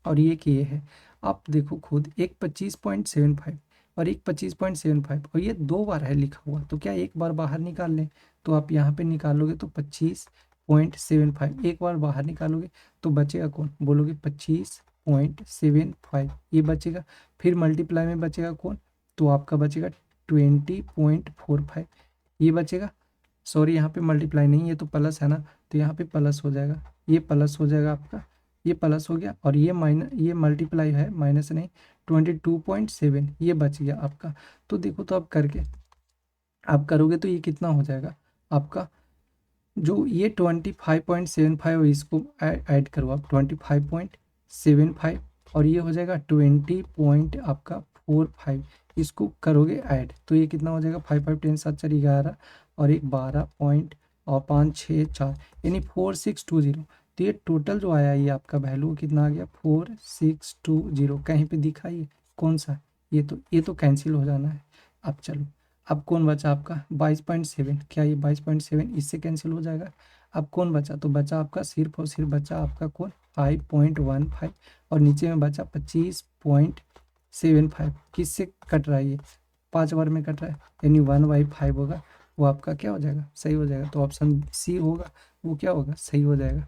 और ये है, आप देखो खुद, एक 25.75 और एक 25.75, और ये दो बार है लिखा हुआ, तो क्या एक बार बाहर निकाल लें, तो आप यहाँ पे निकालोगे तो 25.75, एक बार बाहर निकालोगे तो बचेगा कौन, बोलोगे 25.75 ये बचेगा, फिर मल्टीप्लाई में बचेगा कौन, तो आपका बचेगा 20.45 ये बचेगा। सॉरी यहाँ पे मल्टीप्लाई नहीं, ये तो प्लस है ना, तो यहाँ पे प्लस हो जाएगा, ये प्लस हो जाएगा आपका, ये प्लस हो गया, और ये माइनस, ये मल्टीप्लाई है माइनस नहीं, 22.7 ये बच गया आपका। तो देखो, तो आप करके आप करोगे तो ये कितना हो जाएगा आपका, जो ये 25.75, इसको ऐड करो आप 25.75, और ये हो जाएगा 20 पॉइंट आपका 45, इसको करोगे ऐड तो ये कितना हो जाएगा 5 5 10 7 4 11, और एक 12 पॉइंट और 5 6 4, यानी 4620। तो ये टोटल जो आया ये आपका वैल्यू कितना आ गया 4620, कहीं पे दिखा ये कौन सा, ये तो कैंसिल हो जाना है। अब चलो, अब कौन बचा आपका 22.7, क्या ये 22.7 इससे कैंसिल हो जाएगा। अब कौन बचा, तो बचा आपका सिर्फ और सिर्फ बचा आपका कौन 5.15, और नीचे में बचा 25.75, किससे कट रहा है ये 5 बार में कट रहा है, यानी 1/5 होगा, वो आपका क्या हो जाएगा सही हो जाएगा, तो ऑप्शन सी होगा वो क्या होगा सही हो जाएगा।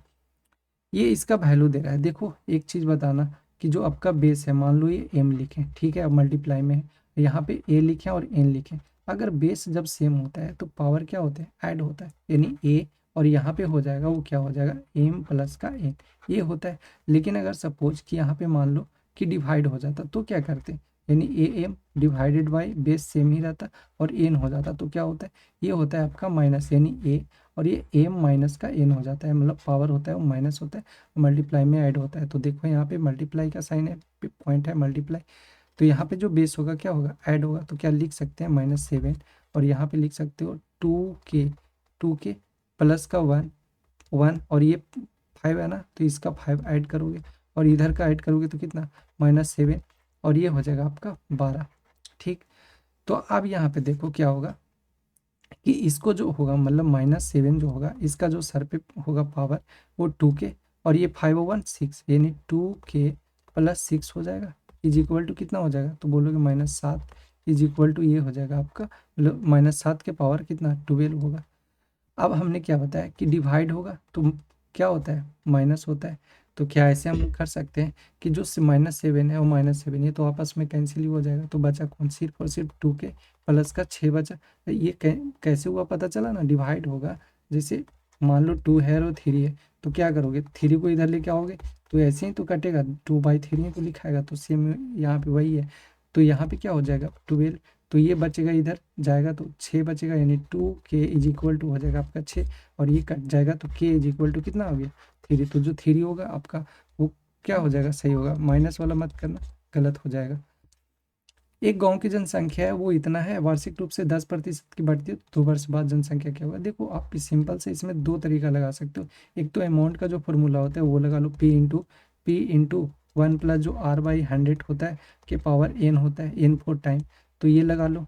ये इसका वैल्यू दे रहा है। देखो एक चीज़ बताना कि जो आपका बेस है, मान लो ये m लिखें, ठीक है, अब मल्टीप्लाई में है, यहाँ पे a लिखें और n लिखें, अगर बेस जब सेम होता है तो पावर क्या होता है ऐड होता है, यानी a, और यहाँ पे हो जाएगा वो क्या हो जाएगा m प्लस का n, ये होता है। लेकिन अगर सपोज कि यहाँ पे मान लो कि डिवाइड हो जाता तो क्या करते, यानी a m divided by base same ही रहता और एन हो जाता, तो क्या होता है ये होता है आपका माइनस, यानी ए, और ये एम माइनस का एन हो जाता है, मतलब पावर होता है वो माइनस होता है, मल्टीप्लाई में ऐड होता है। तो देखो यहाँ पे मल्टीप्लाई का साइन है, पॉइंट है मल्टीप्लाई, तो यहाँ पे जो बेस होगा क्या होगा ऐड होगा, तो क्या लिख सकते हैं -7, और यहाँ पे लिख सकते हो 2k प्लस का 1 और ये 5 है ना, तो इसका 5 ऐड करोगे और इधर का ऐड करोगे तो कितना -7, और ये हो जाएगा आपका 12। ठीक, तो अब यहाँ पे देखो क्या होगा कि इसको जो होगा मतलब -7 जो होगा, इसका जो सर पे होगा पावर वो 2k, और ये 5/1 6, यानी 2k प्लस 6 हो जाएगा, इज इक्वल टू कितना हो जाएगा, तो बोलोगे -7 इज इक्वल टू ये हो जाएगा आपका, मतलब -7 के पावर कितना 12 होगा। अब हमने क्या बताया कि डिवाइड होगा तो क्या होता है माइनस होता है, तो क्या ऐसे हम लोग कर सकते हैं कि जो -7 है वो -7, ये तो आपस में कैंसिल ही हो जाएगा, तो बचा कौन सिर्फ और सिर्फ 2k प्लस का 6 बचा। ये कैसे हुआ पता चला ना, डिवाइड होगा, जैसे मान लो 2 है और 3 है, तो क्या करोगे 3 को इधर लेके आओगे तो ऐसे ही तो कटेगा, 2/3 को लिखाएगा, तो सेम यहाँ पे वही है, तो यहाँ पे क्या हो जाएगा 12, तो ये बचेगा इधर जाएगा तो 6 बचेगा, यानी 2k इज इक्वल टू हो जाएगा आपका 6, और ये कट जाएगा तो k इज इक्वल टू कितना हो गया 3, तो जो 3 होगा आपका वो क्या हो जाएगा सही होगा, माइनस वाला मत करना गलत हो जाएगा। एक गांव की जनसंख्या है वो इतना है, वार्षिक रूप से 10% की बढ़ती है, तो 2 वर्ष बाद जनसंख्या क्या होगा। देखो आप सिंपल से इसमें दो तरीका लगा सकते हो, एक तो अमाउंट का जो फॉर्मूला होता है वो लगा लो p इंटू 1 प्लस जो r/100 होता है के पावर n होता है, n 4 टाइम, तो ये लगा लो,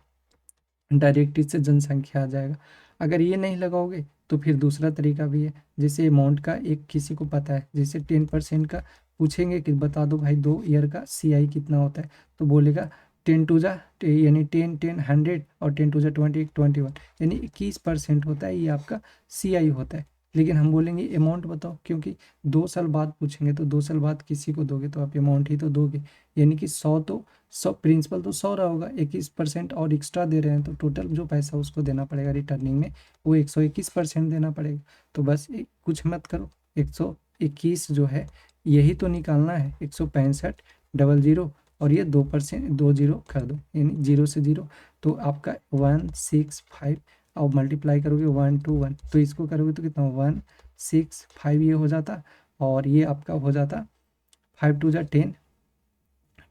डायरेक्ट इससे जनसंख्या आ जाएगा। अगर ये नहीं लगाओगे तो फिर दूसरा तरीका भी है, जैसे अमाउंट का एक किसी को पता है, जैसे 10% का पूछेंगे कि बता दो भाई 2 ईयर का CI कितना होता है, तो बोलेगा 10 टू जा यानी 10 10 100 और 10 टू जा 20 21, यानी 21% होता है, ये आपका CI होता है। लेकिन हम बोलेंगे अमाउंट बताओ, क्योंकि 2 साल बाद पूछेंगे तो 2 साल बाद किसी को दोगे तो आप अमाउंट ही तो दोगे, यानी कि 100 प्रिंसिपल तो 100 रहा होगा, 21% और एक्स्ट्रा दे रहे हैं, तो टोटल जो पैसा उसको देना पड़ेगा रिटर्निंग में वो 121% देना पड़ेगा। तो बस कुछ मत करो, 121 जो है यही तो निकालना है, 165 डबल जीरो, और ये 2% 2 जीरो कर दो, यानी 0 से 0, तो आपका 165, और मल्टीप्लाई करोगे 1 to 1, तो इसको करोगे तो कितना 165 ये हो जाता, और ये आपका हो जाता 5 टू जा 10,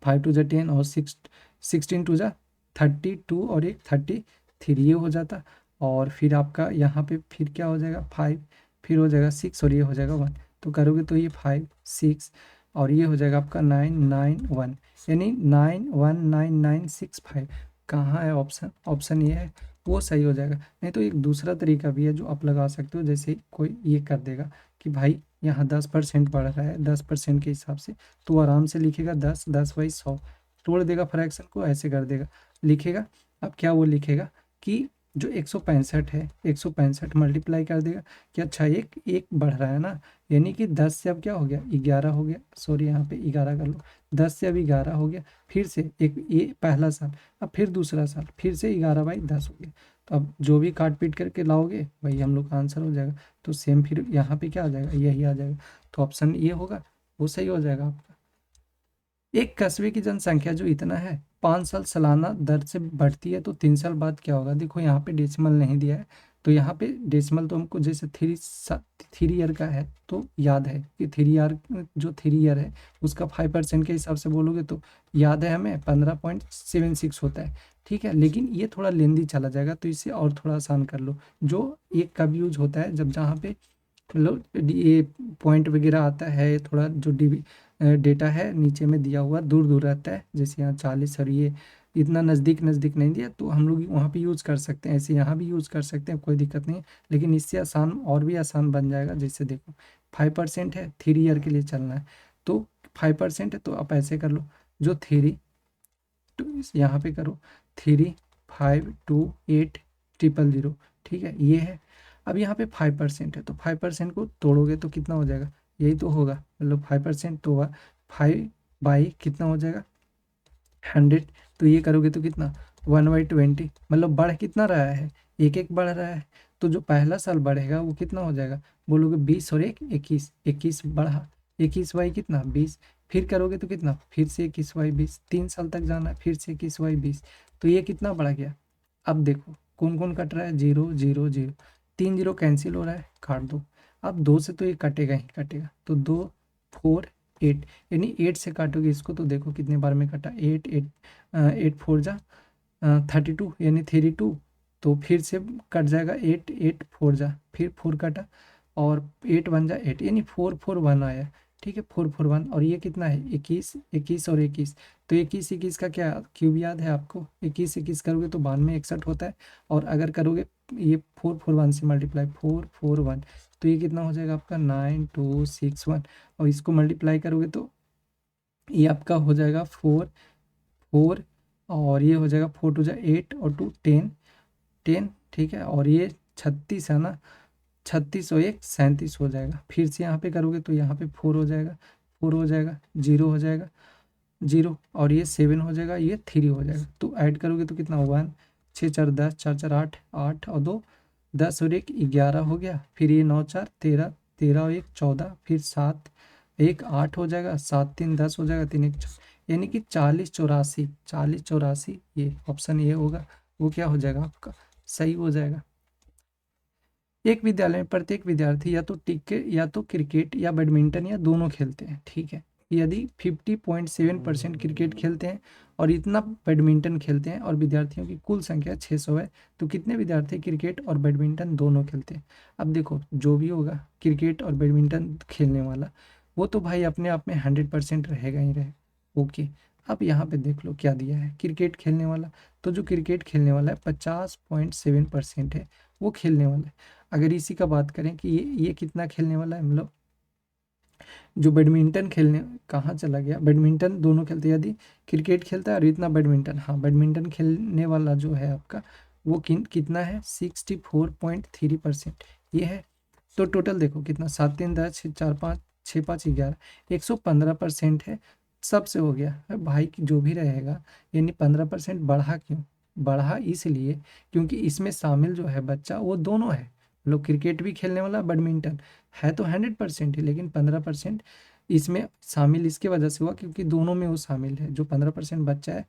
5 टू जा 10 और 16 टू जा 32, और एक 33 ये हो जाता, और फिर आपका यहाँ पे फिर क्या हो जाएगा 5, फिर हो जाएगा 6 और ये हो जाएगा 1। तो करोगे तो ये 5 6 और ये हो जाएगा आपका 9 9 1, यानी 9 1 9 9 6 5। कहाँ है ऑप्शन? ऑप्शन ये है, वो सही हो जाएगा। नहीं तो एक दूसरा तरीका भी है जो आप लगा सकते हो, जैसे कोई ये कर देगा कि भाई यहाँ 10% बढ़ रहा है, 10% के हिसाब से, तो आराम से लिखेगा 10 10 बाई 100, तोड़ देगा फ्रैक्शन को, ऐसे कर देगा, लिखेगा। अब क्या वो लिखेगा कि जो 165 है, 165 मल्टीप्लाई कर देगा कि अच्छा एक एक बढ़ रहा है ना, यानी कि 10 से अब क्या हो गया 11 हो गया, सॉरी यहाँ पे 11 कर लो, 10 से अब 11 हो गया, फिर से एक ये पहला साल, अब फिर दूसरा साल, फिर से 11/10 हो गया। तो अब जो भी काट पीट करके लाओगे वही हम लोग का आंसर हो जाएगा। तो सेम फिर यहाँ पे क्या आ जाएगा, यही आ जाएगा। तो ऑप्शन ये होगा, वो सही हो जाएगा आपका। एक कस्बे की जनसंख्या जो इतना है 5 साल सालाना दर से बढ़ती है, तो 3 साल बाद क्या होगा? देखो यहाँ पे डेसिमल नहीं दिया है, तो यहाँ पे डेसिमल तो हमको जैसे 3 ईयर का है तो याद है कि 3 ईयर, जो 3 ईयर है उसका 5% के हिसाब से बोलोगे तो याद है हमें 15.76 होता है। ठीक है, लेकिन ये थोड़ा लेंदी चला जाएगा, तो इसे और थोड़ा आसान कर लो। जो एक कब यूज होता है, जब जहाँ पे मतलब ये पॉइंट वगैरह आता है, थोड़ा जो डेटा है नीचे में दिया हुआ दूर दूर रहता है, जैसे यहाँ 40 और ये इतना नज़दीक नज़दीक नहीं दिया, तो हम लोग वहाँ पे यूज़ कर सकते हैं, ऐसे यहाँ भी यूज़ कर सकते हैं, कोई दिक्कत नहीं है। लेकिन इससे आसान और भी आसान बन जाएगा, जैसे देखो 5% है, 3 ईयर के लिए चलना है, तो 5% है, तो आप ऐसे कर लो, जो 3 टू यहाँ पे करो 3 5 2 8 0 0 0, ठीक है, ये है। अब यहाँ पे 5% है, तो 5% को तोड़ोगे तो कितना हो जाएगा? यही तो होगा, मतलब 5% तो 5 बाई कितना हो जाएगा 100। तो ये करोगे तो कितना 1/20, मतलब बढ़ कितना रहा है, एक एक बढ़ रहा है। तो जो पहला साल बढ़ेगा वो कितना हो जाएगा? बोलोगे 20 और 1 21, 21 बढ़ा, 21 बाई कितना 20, फिर करोगे तो कितना, फिर से 21/20, 3 साल तक जाना है, फिर से 21/20, तो ये कितना बढ़ गया? अब देखो कौन कौन कट रहा है, 0 0 0, 3 0 कैंसिल हो रहा है, काट दो। अब 2 से तो ये कटेगा ही कटेगा, तो 2 4 8, यानी 8 से काटोगे इसको तो देखो कितने बार में कटा, 8 8 8 4 जा 32, यानी 32, तो फिर से कट जाएगा 8 8 4 जा, फिर 4 कटा, और 8 1 जा 8, यानी 4 4 1 आया। ठीक है, 4 4 1, और ये कितना है 21 21 और 21, तो 21 21 का क्या क्यूब याद है आपको? 21 21 करोगे तो 92 61 होता है, और अगर करोगे ये 4 4 1 से मल्टीप्लाई 4 4 1, तो ये कितना हो जाएगा आपका 9261, और इसको मल्टीप्लाई करोगे तो ये आपका हो जाएगा 4 4, और ये हो जाएगा 4 2 जा 8 और 2 10 10, ठीक है, और ये 36 है ना, 36 और 1 37 हो जाएगा। फिर से यहाँ पे करोगे तो यहाँ पे 4 हो जाएगा, 4 हो जाएगा, 0 हो जाएगा 0, और ये 7 हो जाएगा, ये 3 हो जाएगा। तो ऐड करोगे तो कितना 1 6 4 10 4 4 8 8 और 2 10 और 1 11 हो गया, फिर ये 9 4 13 13 और 1 14, फिर 7 1 8 हो जाएगा, 7 3 10 हो जाएगा, 3 1 4, यानी कि 40 84, ये ऑप्शन ये होगा, वो क्या हो जाएगा आपका सही हो जाएगा। एक विद्यालय में प्रत्येक विद्यार्थी या तो या तो क्रिकेट या बैडमिंटन या दोनों खेलते हैं, ठीक है। यदि 50.7% क्रिकेट खेलते हैं और इतना बैडमिंटन खेलते हैं, और विद्यार्थियों की कुल संख्या 600 है, तो कितने विद्यार्थी क्रिकेट और बैडमिंटन दोनों खेलते हैं? अब देखो जो भी होगा क्रिकेट और बैडमिंटन खेलने वाला, वो तो भाई अपने आप में 100% रहेगा ही रहे। ओके, अब यहाँ पे देख लो क्या दिया है, क्रिकेट खेलने वाला, तो जो क्रिकेट खेलने वाला है 50.7% है, वो खेलने वाला है। अगर इसी का बात करें कि ये कितना खेलने वाला है, मतलब जो बैडमिंटन खेलने, कहाँ चला गया, बैडमिंटन दोनों खेलते हैं, यदि क्रिकेट खेलता है और इतना बैडमिंटन, हाँ बैडमिंटन खेलने वाला जो है आपका वो कितना है 64.3% ये है। तो टोटल देखो कितना 7 3 10 6 4 5 6 5 11, 115% है, सबसे हो गया है भाई कि जो भी रहेगा, यानी 15% बढ़ा क्यों? बढ़ा इसलिए क्योंकि इसमें शामिल जो है बच्चा वो दोनों है, लोग क्रिकेट भी खेलने वाला बैडमिंटन है तो 100% ही, लेकिन 15% इसमें शामिल इसके वजह से हुआ क्योंकि दोनों में वो शामिल है, जो 15% बच्चा है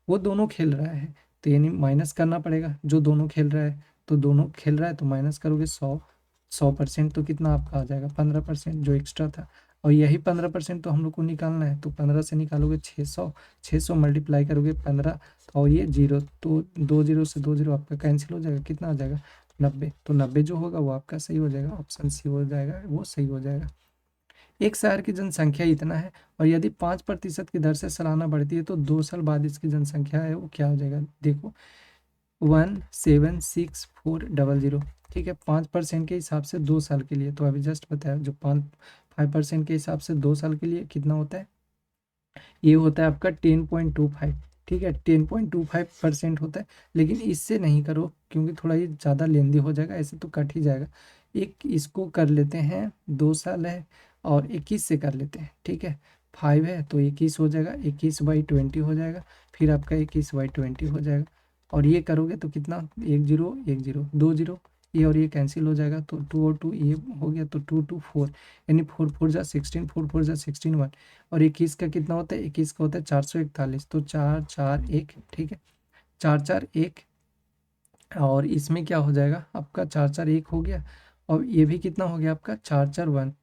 वो दोनों खेल रहा है, तो यानी माइनस करना पड़ेगा, जो दोनों खेल रहा है तो दोनों खेल रहा है, तो माइनस करोगे 100% तो कितना आपका आ जाएगा 15% जो एक्स्ट्रा था, और यही 15% तो हम लोग को निकालना है, तो 15 से निकालोगे 600, 600 मल्टीप्लाई करोगे 15, और ये 0, तो 2 0 से 2 0 आपका कैंसिल हो जाएगा, कितना आ जाएगा 90, तो 90 जो होगा वो आपका सही हो जाएगा, ऑप्शन सी हो जाएगा, वो सही हो जाएगा। एक शहर की जनसंख्या इतना है और यदि 5% की दर से सालाना बढ़ती है तो 2 साल बाद इसकी जनसंख्या है वो क्या हो जाएगा, देखो 1764000, ठीक है। 5% के हिसाब से 2 साल के लिए, तो अभी जस्ट बताया जो 5% के हिसाब से 2 साल के लिए कितना होता है, ये होता है आपका 10.25, ठीक है, 10.25% होता है। लेकिन इससे नहीं करो क्योंकि थोड़ा ये ज़्यादा लेंदी हो जाएगा, ऐसे तो कट ही जाएगा। एक इसको कर लेते हैं, 2 साल है और 21 से कर लेते हैं, ठीक है। 5 है तो 21 हो जाएगा, 21/20 हो जाएगा, फिर आपका 21/20 हो जाएगा। और ये करोगे तो कितना, 1 0 1 0 2 0, ये और ये कैंसिल हो जाएगा, तो 2 और 2 ये हो गया, तो 2 2 4, यानी 4 4 जा 16, 4 4 जा 16 1। और 21 का कितना होता है, 21 का होता है 441, तो 4 4 1, ठीक है, 4 4 1। और इसमें क्या हो जाएगा आपका, 4 4 1 हो गया, और ये भी कितना हो गया आपका 4 4 1।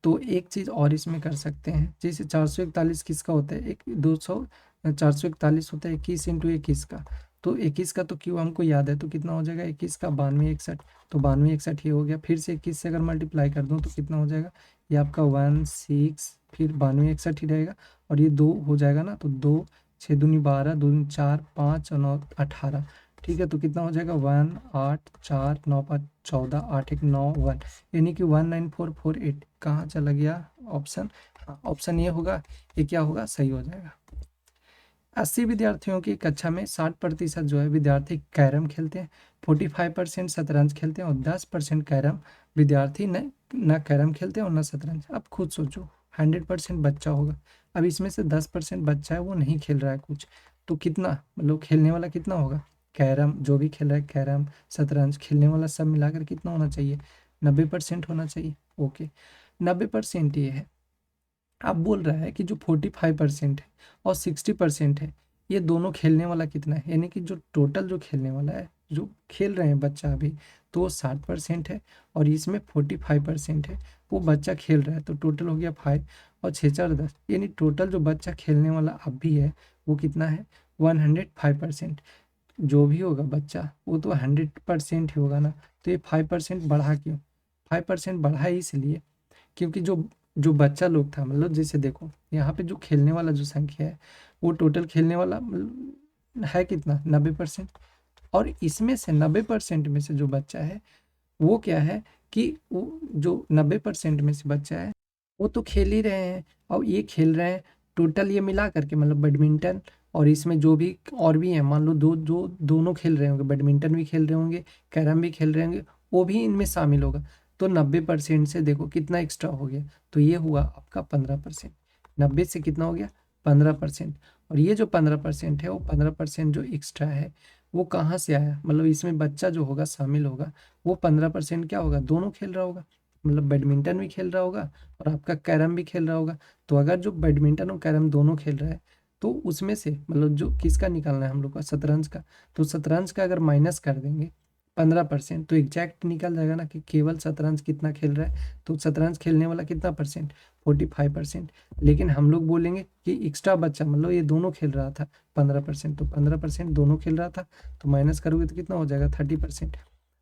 तो एक चीज़ और इसमें कर सकते हैं, जैसे 441 किसका होता है, एक 200, 441 होता है 21 × 21 का, तो 21 का तो क्यों हमको याद है, तो कितना हो जाएगा 21 का 92 61, तो 92 61 ये हो गया। फिर से 21 से अगर मल्टीप्लाई कर दूँ तो कितना हो जाएगा, ये आपका 16, फिर 92 61 ही रहेगा, और ये 2 हो जाएगा ना, तो 2 6 दूनी 12, 2 दूनी 4, 5 और 9 18, ठीक है। तो कितना हो जाएगा 1 8 4 9 5 14, 8 1 9 1, यानी कि 19448 कहाँ चला गया ऑप्शन, हाँ ऑप्शन ये होगा, ये क्या होगा, सही हो जाएगा। 80 विद्यार्थियों की कक्षा में 60% जो है विद्यार्थी कैरम खेलते हैं, 45% शतरंज खेलते हैं और 10% कैरम विद्यार्थी न कैरम खेलते हैं और न शतरंज। अब खुद सोचो 100% बच्चा होगा, अब इसमें से 10% बच्चा है वो नहीं खेल रहा है कुछ, तो कितना मतलब खेलने वाला कितना होगा, कैरम जो भी खेल रहा है, कैरम शतरंज खेलने वाला सब मिलाकर कितना होना चाहिए, 90% होना चाहिए। ओके, 90% ये है। अब बोल रहा है कि जो 45% है और 60% है, ये दोनों खेलने वाला कितना है, यानी कि जो टोटल जो खेलने वाला है, जो खेल रहे हैं बच्चा अभी, तो वो 60% है और इसमें 45% है, वो बच्चा खेल रहा है, तो टोटल हो गया 5 और 6 4 10, यानी टोटल जो बच्चा खेलने वाला अब भी है वो कितना है, 105%। जो भी होगा बच्चा वो तो 100% ही होगा ना, तो ये 5% बढ़ा क्यों, 5% बढ़ा है इसलिए क्योंकि जो जो बच्चा लोग था, मतलब जैसे देखो यहाँ पे जो खेलने वाला जो संख्या है वो टोटल खेलने वाला है कितना, 90%। और इसमें से 90% में से जो बच्चा है वो क्या है कि वो जो 90% में से बच्चा है वो तो खेल ही रहे हैं, और ये खेल रहे हैं टोटल ये मिला करके, मतलब बैडमिंटन और इसमें जो भी और भी हैं, मान लो दो जो दोनों खेल रहे होंगे, बैडमिंटन भी खेल रहे होंगे, कैरम भी खेल रहे होंगे, वो भी इनमें शामिल होगा, तो 90% से देखो कितना एक्स्ट्रा हो गया, तो ये हुआ आपका 15%। 90 से कितना हो गया 15%, और ये जो 15% है वो 15% जो एक्स्ट्रा है वो कहाँ से आया, मतलब इसमें बच्चा जो होगा शामिल होगा, वो 15% क्या होगा, दोनों खेल रहा होगा, मतलब बैडमिंटन भी खेल रहा होगा और आपका कैरम भी खेल रहा होगा। तो अगर जो बैडमिंटन और कैरम दोनों खेल रहा है तो उसमें से मतलब जो किसका निकालना है हम लोग का, शतरंज का, तो शतरंज का अगर माइनस कर देंगे 15%, तो एग्जैक्ट निकल जाएगा ना कि केवल शतरंज कितना खेल रहा है, तो शतरंज खेलने वाला कितना परसेंट, 45%। लेकिन हम लोग बोलेंगे कि एक्स्ट्रा बच्चा मतलब ये दोनों खेल रहा था 15%, तो 15% दोनों खेल रहा था, तो माइनस करोगे तो कितना हो जाएगा 30%।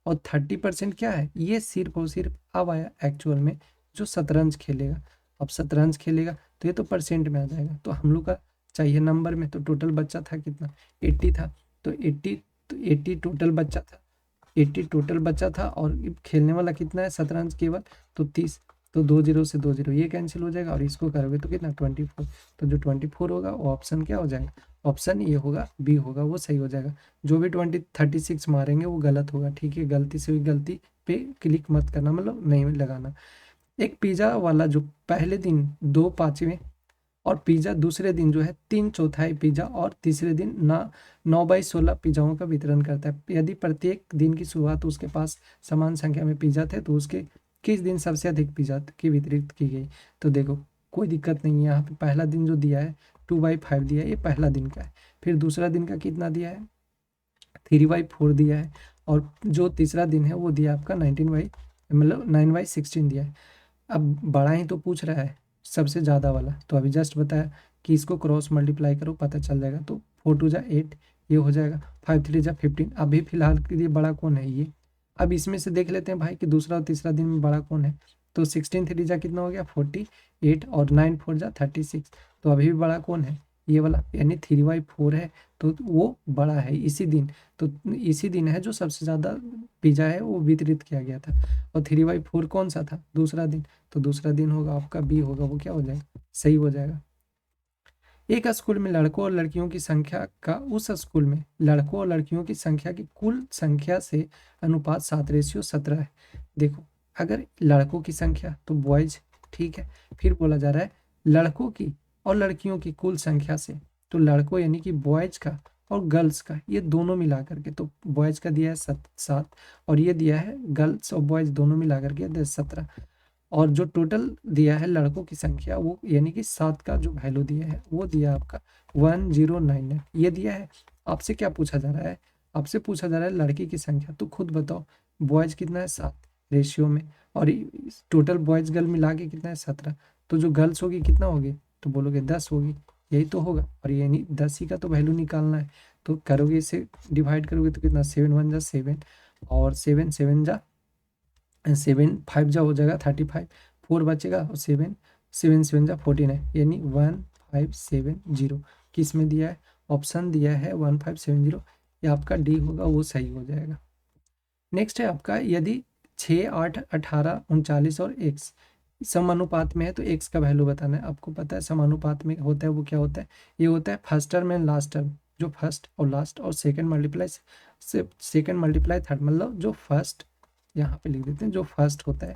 और 30% क्या है, ये सिर्फ और सिर्फ अब आया एक्चुअल में जो शतरंज खेलेगा, अब शतरंज खेलेगा तो ये तो परसेंट में आ जाएगा, तो हम लोग का चाहिए नंबर में, तो टोटल बच्चा था कितना 80 था, तो 80, तो 80 टोटल बच्चा था, 80 टोटल बच्चा था और खेलने वाला कितना है शतरंज केवल, तो 30, तो 2 0 से 2 0 ये कैंसिल हो जाएगा और इसको करोगे तो कितना 24, तो जो 24 होगा वो ऑप्शन क्या हो जाएगा, ऑप्शन ये होगा बी होगा, वो सही हो जाएगा। जो भी 36 मारेंगे वो गलत होगा, ठीक है, गलती से हुई गलती पे क्लिक मत करना, मतलब नहीं लगाना। एक पिज़्ज़ा वाला जो पहले दिन 2/5 और पिज़्ज़ा दूसरे दिन जो है 3/4 पिज़्ज़ा और तीसरे दिन ना 9/16 पिज़्ज़ाओं का वितरण करता है, यदि प्रत्येक दिन की शुरुआत उसके पास समान संख्या में पिज़्ज़ा थे तो उसके किस दिन सबसे अधिक पिज़्ज़ा की वितरित की गई। तो देखो कोई दिक्कत नहीं है, यहाँ पे पहला दिन जो दिया है 2/5 दिया है, ये पहला दिन का है, फिर दूसरा दिन का कितना दिया है 3/4 दिया है, और जो तीसरा दिन है वो दिया आपका 9/16 दिया है। अब बड़ा ही तो पूछ रहा है सबसे ज़्यादा वाला, तो अभी जस्ट बताया कि इसको क्रॉस मल्टीप्लाई करो पता चल जाएगा, तो 4 2 जा 8 ये हो जाएगा, 5 3 जा 15। अभी फिलहाल के लिए बड़ा कौन है ये अब इसमें से देख लेते हैं भाई कि दूसरा और तीसरा दिन में बड़ा कौन है। तो 16 3 जा कितना हो गया 48 और 9 4 जा 36। तो अभी भी बड़ा कौन है ये वाला, यानी 3/4 है। तो वो बड़ा है इसी दिन। तो इसी दिन है जो सबसे ज़्यादा पिज़्ज़ा है वो वितरित किया गया था। और 3/4 कौन सा था, दूसरा दिन। तो दूसरा दिन होगा आपका बी होगा, वो क्या हो जाएगा, सही हो जाएगा। एक स्कूल में लड़कों और लड़कियों की संख्या का उस स्कूल में लड़कों और लड़कियों की संख्या की कुल संख्या से अनुपात 7:17 है। देखो, अगर लड़कों की संख्या तो बॉयज, ठीक है। फिर बोला जा रहा है लड़कों की और लड़कियों की कुल संख्या से, तो लड़कों यानी कि बॉयज का और गर्ल्स का, ये दोनों मिला करके, तो बॉयज का दिया है 7 और ये दिया है गर्ल्स और बॉयज दोनों मिला करके 17। और जो टोटल दिया है लड़कों की संख्या वो यानी कि 7 का जो वैल्यू दिया है वो दिया आपका 1099 ये दिया है। आपसे क्या पूछा जा रहा है, आपसे पूछा जा रहा है लड़की की संख्या। तो खुद बताओ बॉयज कितना है 7 रेशियो में, और टोटल बॉयज गर्ल मिला के कितना है 17। तो जो गर्ल्स होगी कितना होगी, तो बोलोगे 10 होगी, यही तो होगा। और यानी 10 ही का तो वैल्यू निकालना है। तो करोगे इसे डिवाइड करोगे तो कितना 7 1 जा 7 और 7 7 जा 7 5 जा हो जाएगा 35, 4 बचेगा और 7 7 7 जा 49, यानी 1570 किस में दिया है, ऑप्शन दिया है 1570। ये आपका डी होगा, वो सही हो जाएगा। नेक्स्ट है आपका, यदि 6 8 18 39 और x समानुपात में है तो x का वैल्यू बताना है। आपको पता है समानुपात में होता है वो क्या होता है, ये होता है first term and last term, जो फर्स्ट और लास्ट और सेकंड मल्टीप्लाई थर्ड, मतलब जो फर्स्ट, यहाँ पे लिख देते हैं, जो फर्स्ट होता है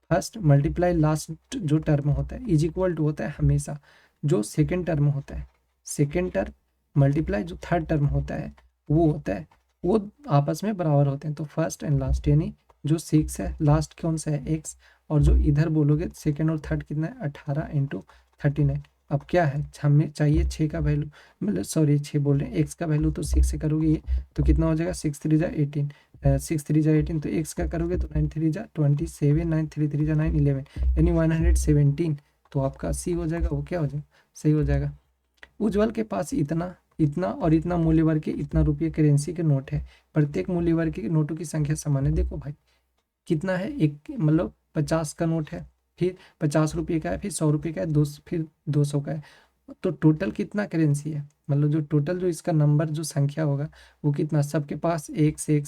फर्स्ट मल्टीप्लाई लास्ट जो टर्म होता है इज इक्वल टू होता है हमेशा जो सेकंड टर्म होता है, सेकंड टर्म मल्टीप्लाई जो थर्ड टर्म होता है वो होता है, वो आपस में बराबर होते हैं। तो फर्स्ट एंड लास्ट, यानी जो 6 है लास्ट कौन सा है x, और जो इधर बोलोगे सेकंड और थर्ड कितना है 18 × 39। अब क्या है, हमें चाहिए 6 का वैल्यू, मतलब सॉरी 6 बोल रहे हैं, x का वैल्यू। तो 6 से करोगे ये तो कितना हो जाएगा 6 3 जा 18, 6 3 जा 18। तो x का करोगे तो 9 3 जा 27, 9 3 3 जा 9 11, यानी 117। तो आपका सी हो जाएगा, वो क्या हो जाएगा, सही हो जाएगा। उज्जवल के पास इतना इतना और इतना मूल्य वर्ग के इतना रुपये करेंसी के नोट है, प्रत्येक मूल्य वर्ग के नोटों की संख्या समान है। देखो भाई कितना है, एक मतलब 50 का नोट है, फिर 50 रुपये का है, फिर 100 रुपये का है, फिर 200 का है। तो टोटल कितना करेंसी है, मतलब जो टोटल जो इसका नंबर जो संख्या होगा वो कितना, सबके पास एक से एक,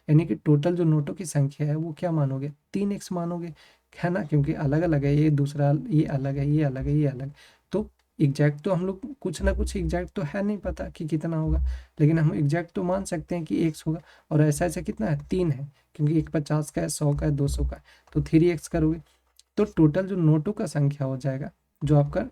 यानी कि टोटल जो नोटों की संख्या है वो क्या मानोगे, 3x मानोगे, है ना, क्योंकि अलग अलग है, ये दूसरा ये अलग है, ये अलग है, ये अलग। तो एग्जैक्ट तो हम लोग कुछ ना कुछ एग्जैक्ट तो है नहीं पता कि कितना होगा, लेकिन हम एग्जैक्ट तो मान सकते हैं कि x होगा। और ऐसा ऐसा कितना है 3 है, क्योंकि एक 50 का है, 100 का है, 200 का है। तो 3x करोगे तो टोटल जो नोटों का संख्या हो जाएगा, जो आपका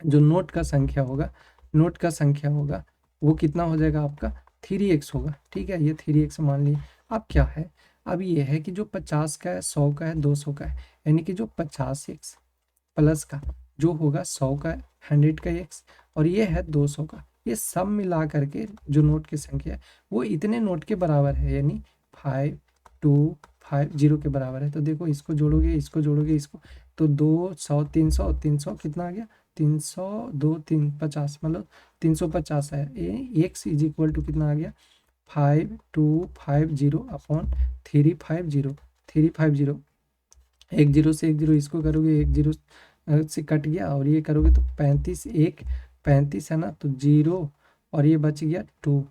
जो नोट का संख्या होगा, नोट का संख्या होगा वो कितना हो जाएगा आपका 3x होगा। ठीक है, ये 3x मान लिए। अब क्या है, अब ये है कि जो 50 का है, 100 का है, 200 का है, यानी कि जो 50x प्लस का जो होगा 100 का 100 का x, और ये है 200 का, ये सब मिला करके जो नोट की संख्या है वो इतने नोट के बराबर है, यानी 5250 के बराबर है। तो देखो इसको जोड़ोगे, इसको जोड़ोगे, इसको, तो 200 300 300 कितना आ गया 300 2 3 50, मतलब 350 है। x इज इक्वल टू कितना आ गया 5250 अपॉन 350 350, एक जीरो से एक जीरो इसको करोगे, एक जीरो से कट गया, और ये करोगे तो 35 1 35 है ना, तो 0 और ये बच गया 2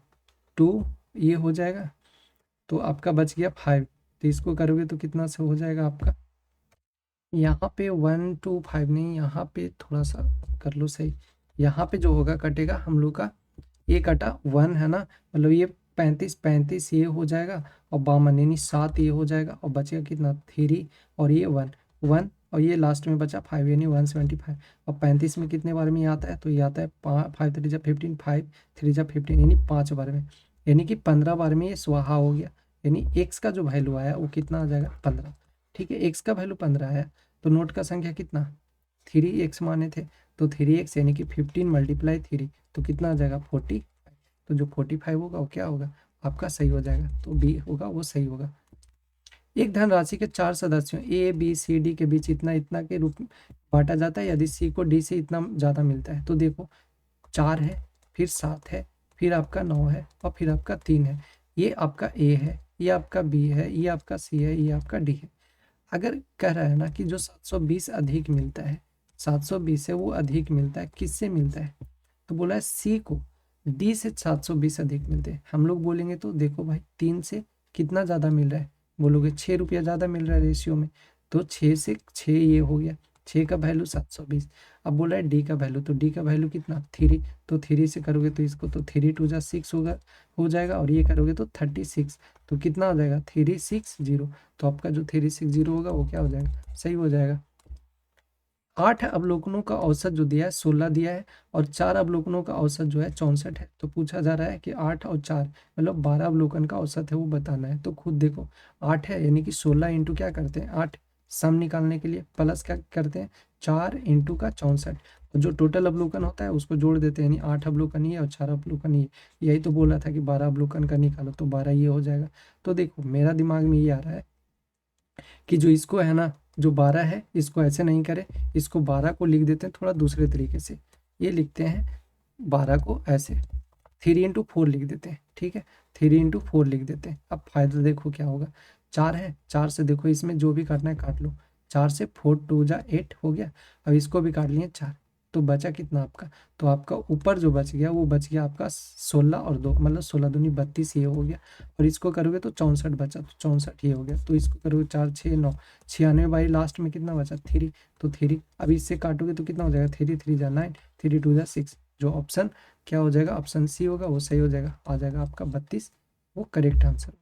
2 ये हो जाएगा, तो आपका बच गया 5। तो इसको करोगे तो कितना से हो जाएगा आपका, यहाँ पे 1 2 5 नहीं, यहाँ पे थोड़ा सा कर लो सही, यहाँ पे जो होगा कटेगा हम लोग का, ये कटा 1 है ना, मतलब ये 35 35 ये हो जाएगा, और 52 यानी 7 ये हो जाएगा, और बचेगा कितना 3, और ये 1 1, और ये लास्ट में बचा 5 यानी 175। और 35 में कितने बार में ये आता है, तो ये आता है 5 3 जा 15 5 3 जा 15, यानी 5 बार में, यानी कि 15 बार में ये स्वाहा हो गया। यानी x का जो वैल्यू आया वो कितना आ जाएगा 15। ठीक है, x का वैल्यू 15 आया, तो नोट का संख्या कितना 3x माने थे, तो 3x यानी कि 15 × 3, तो कितना आ जाएगा 40। तो जो 45 होगा वो क्या होगा आपका सही हो जाएगा, तो बी होगा वो सही होगा। एक धनराशि के 4 सदस्यों ए बी सी डी के बीच इतना इतना के रूप में बांटा जाता है यदि सी को डी से इतना ज़्यादा मिलता है। तो देखो 4 है, फिर 7 है, फिर आपका 9 है, और फिर आपका 3 है। ये आपका ए है, ये आपका बी है, ये आपका सी है, ये आपका डी है। अगर कह रहा है ना कि जो 720 अधिक मिलता है, 720 है वो अधिक मिलता है, किससे मिलता है? तो बोला है सी को डी से 720 अधिक मिलते हैं। हम लोग बोलेंगे तो देखो भाई 3 से कितना ज़्यादा मिल रहा है, बोलोगे 6 रुपया ज़्यादा मिल रहा है रेशियो में, तो 6 से 6 ये हो गया, 6 का वैल्यू 720। अब बोला है डी का वैल्यू, तो डी का वैल्यू कितना 3, तो 3 से करोगे तो इसको तो 3 2 जा 6 होगा, हो जाएगा, और ये करोगे तो 36, तो कितना हो जाएगा 360। तो आपका जो 360 होगा वो क्या हो जाएगा, सही हो जाएगा। 8 अवलोकनों का औसत जो दिया है 16 दिया है, और 4 अवलोकनों का औसत जो है 64 है। तो पूछा जा रहा है कि 8 और 4 मतलब 12 अवलोकन का औसत है वो बताना है। तो खुद देखो 8 है यानी कि 16 इंटू क्या करते हैं 8, सम निकालने के लिए प्लस क्या करते हैं 4 इंटू का 64, और जो टोटल अवलोकन होता है उसको जोड़ देते हैं, यानी 8 अवलोकन ही है और 4 अवलोकन ही है। यही तो बोला था कि 12 अवलोकन का निकालो, तो 12 ये हो जाएगा। तो देखो मेरा दिमाग में ये आ रहा है कि जो इसको है ना, जो 12 है इसको ऐसे नहीं करें, इसको 12 को लिख देते हैं थोड़ा दूसरे तरीके से। ये लिखते हैं 12 को ऐसे 3 इंटू 4 लिख देते हैं, ठीक है, 3 इंटू 4 लिख देते हैं। अब फायदा देखो क्या होगा, 4 है, 4 से देखो इसमें जो भी काटना है काट लो, 4 से 4 2 जा 8 हो गया। अब इसको भी काट लिए 4, तो बचा कितना आपका, तो आपका ऊपर जो बच गया वो बच गया आपका 16 और 2 मतलब 16 दूनी 32 ये हो गया, और इसको करोगे तो 64 बचा, तो 64 ये हो गया। तो इसको करोगे 4 6 9 96 बाई लास्ट में कितना बचा 3, तो 3 अब इससे काटोगे तो कितना हो जाएगा 3 3 जा 9, 3 2 जा 6, जो ऑप्शन क्या हो जाएगा, ऑप्शन सी होगा वो सही हो जाएगा, आ जाएगा आपका 32, वो करेक्ट आंसर।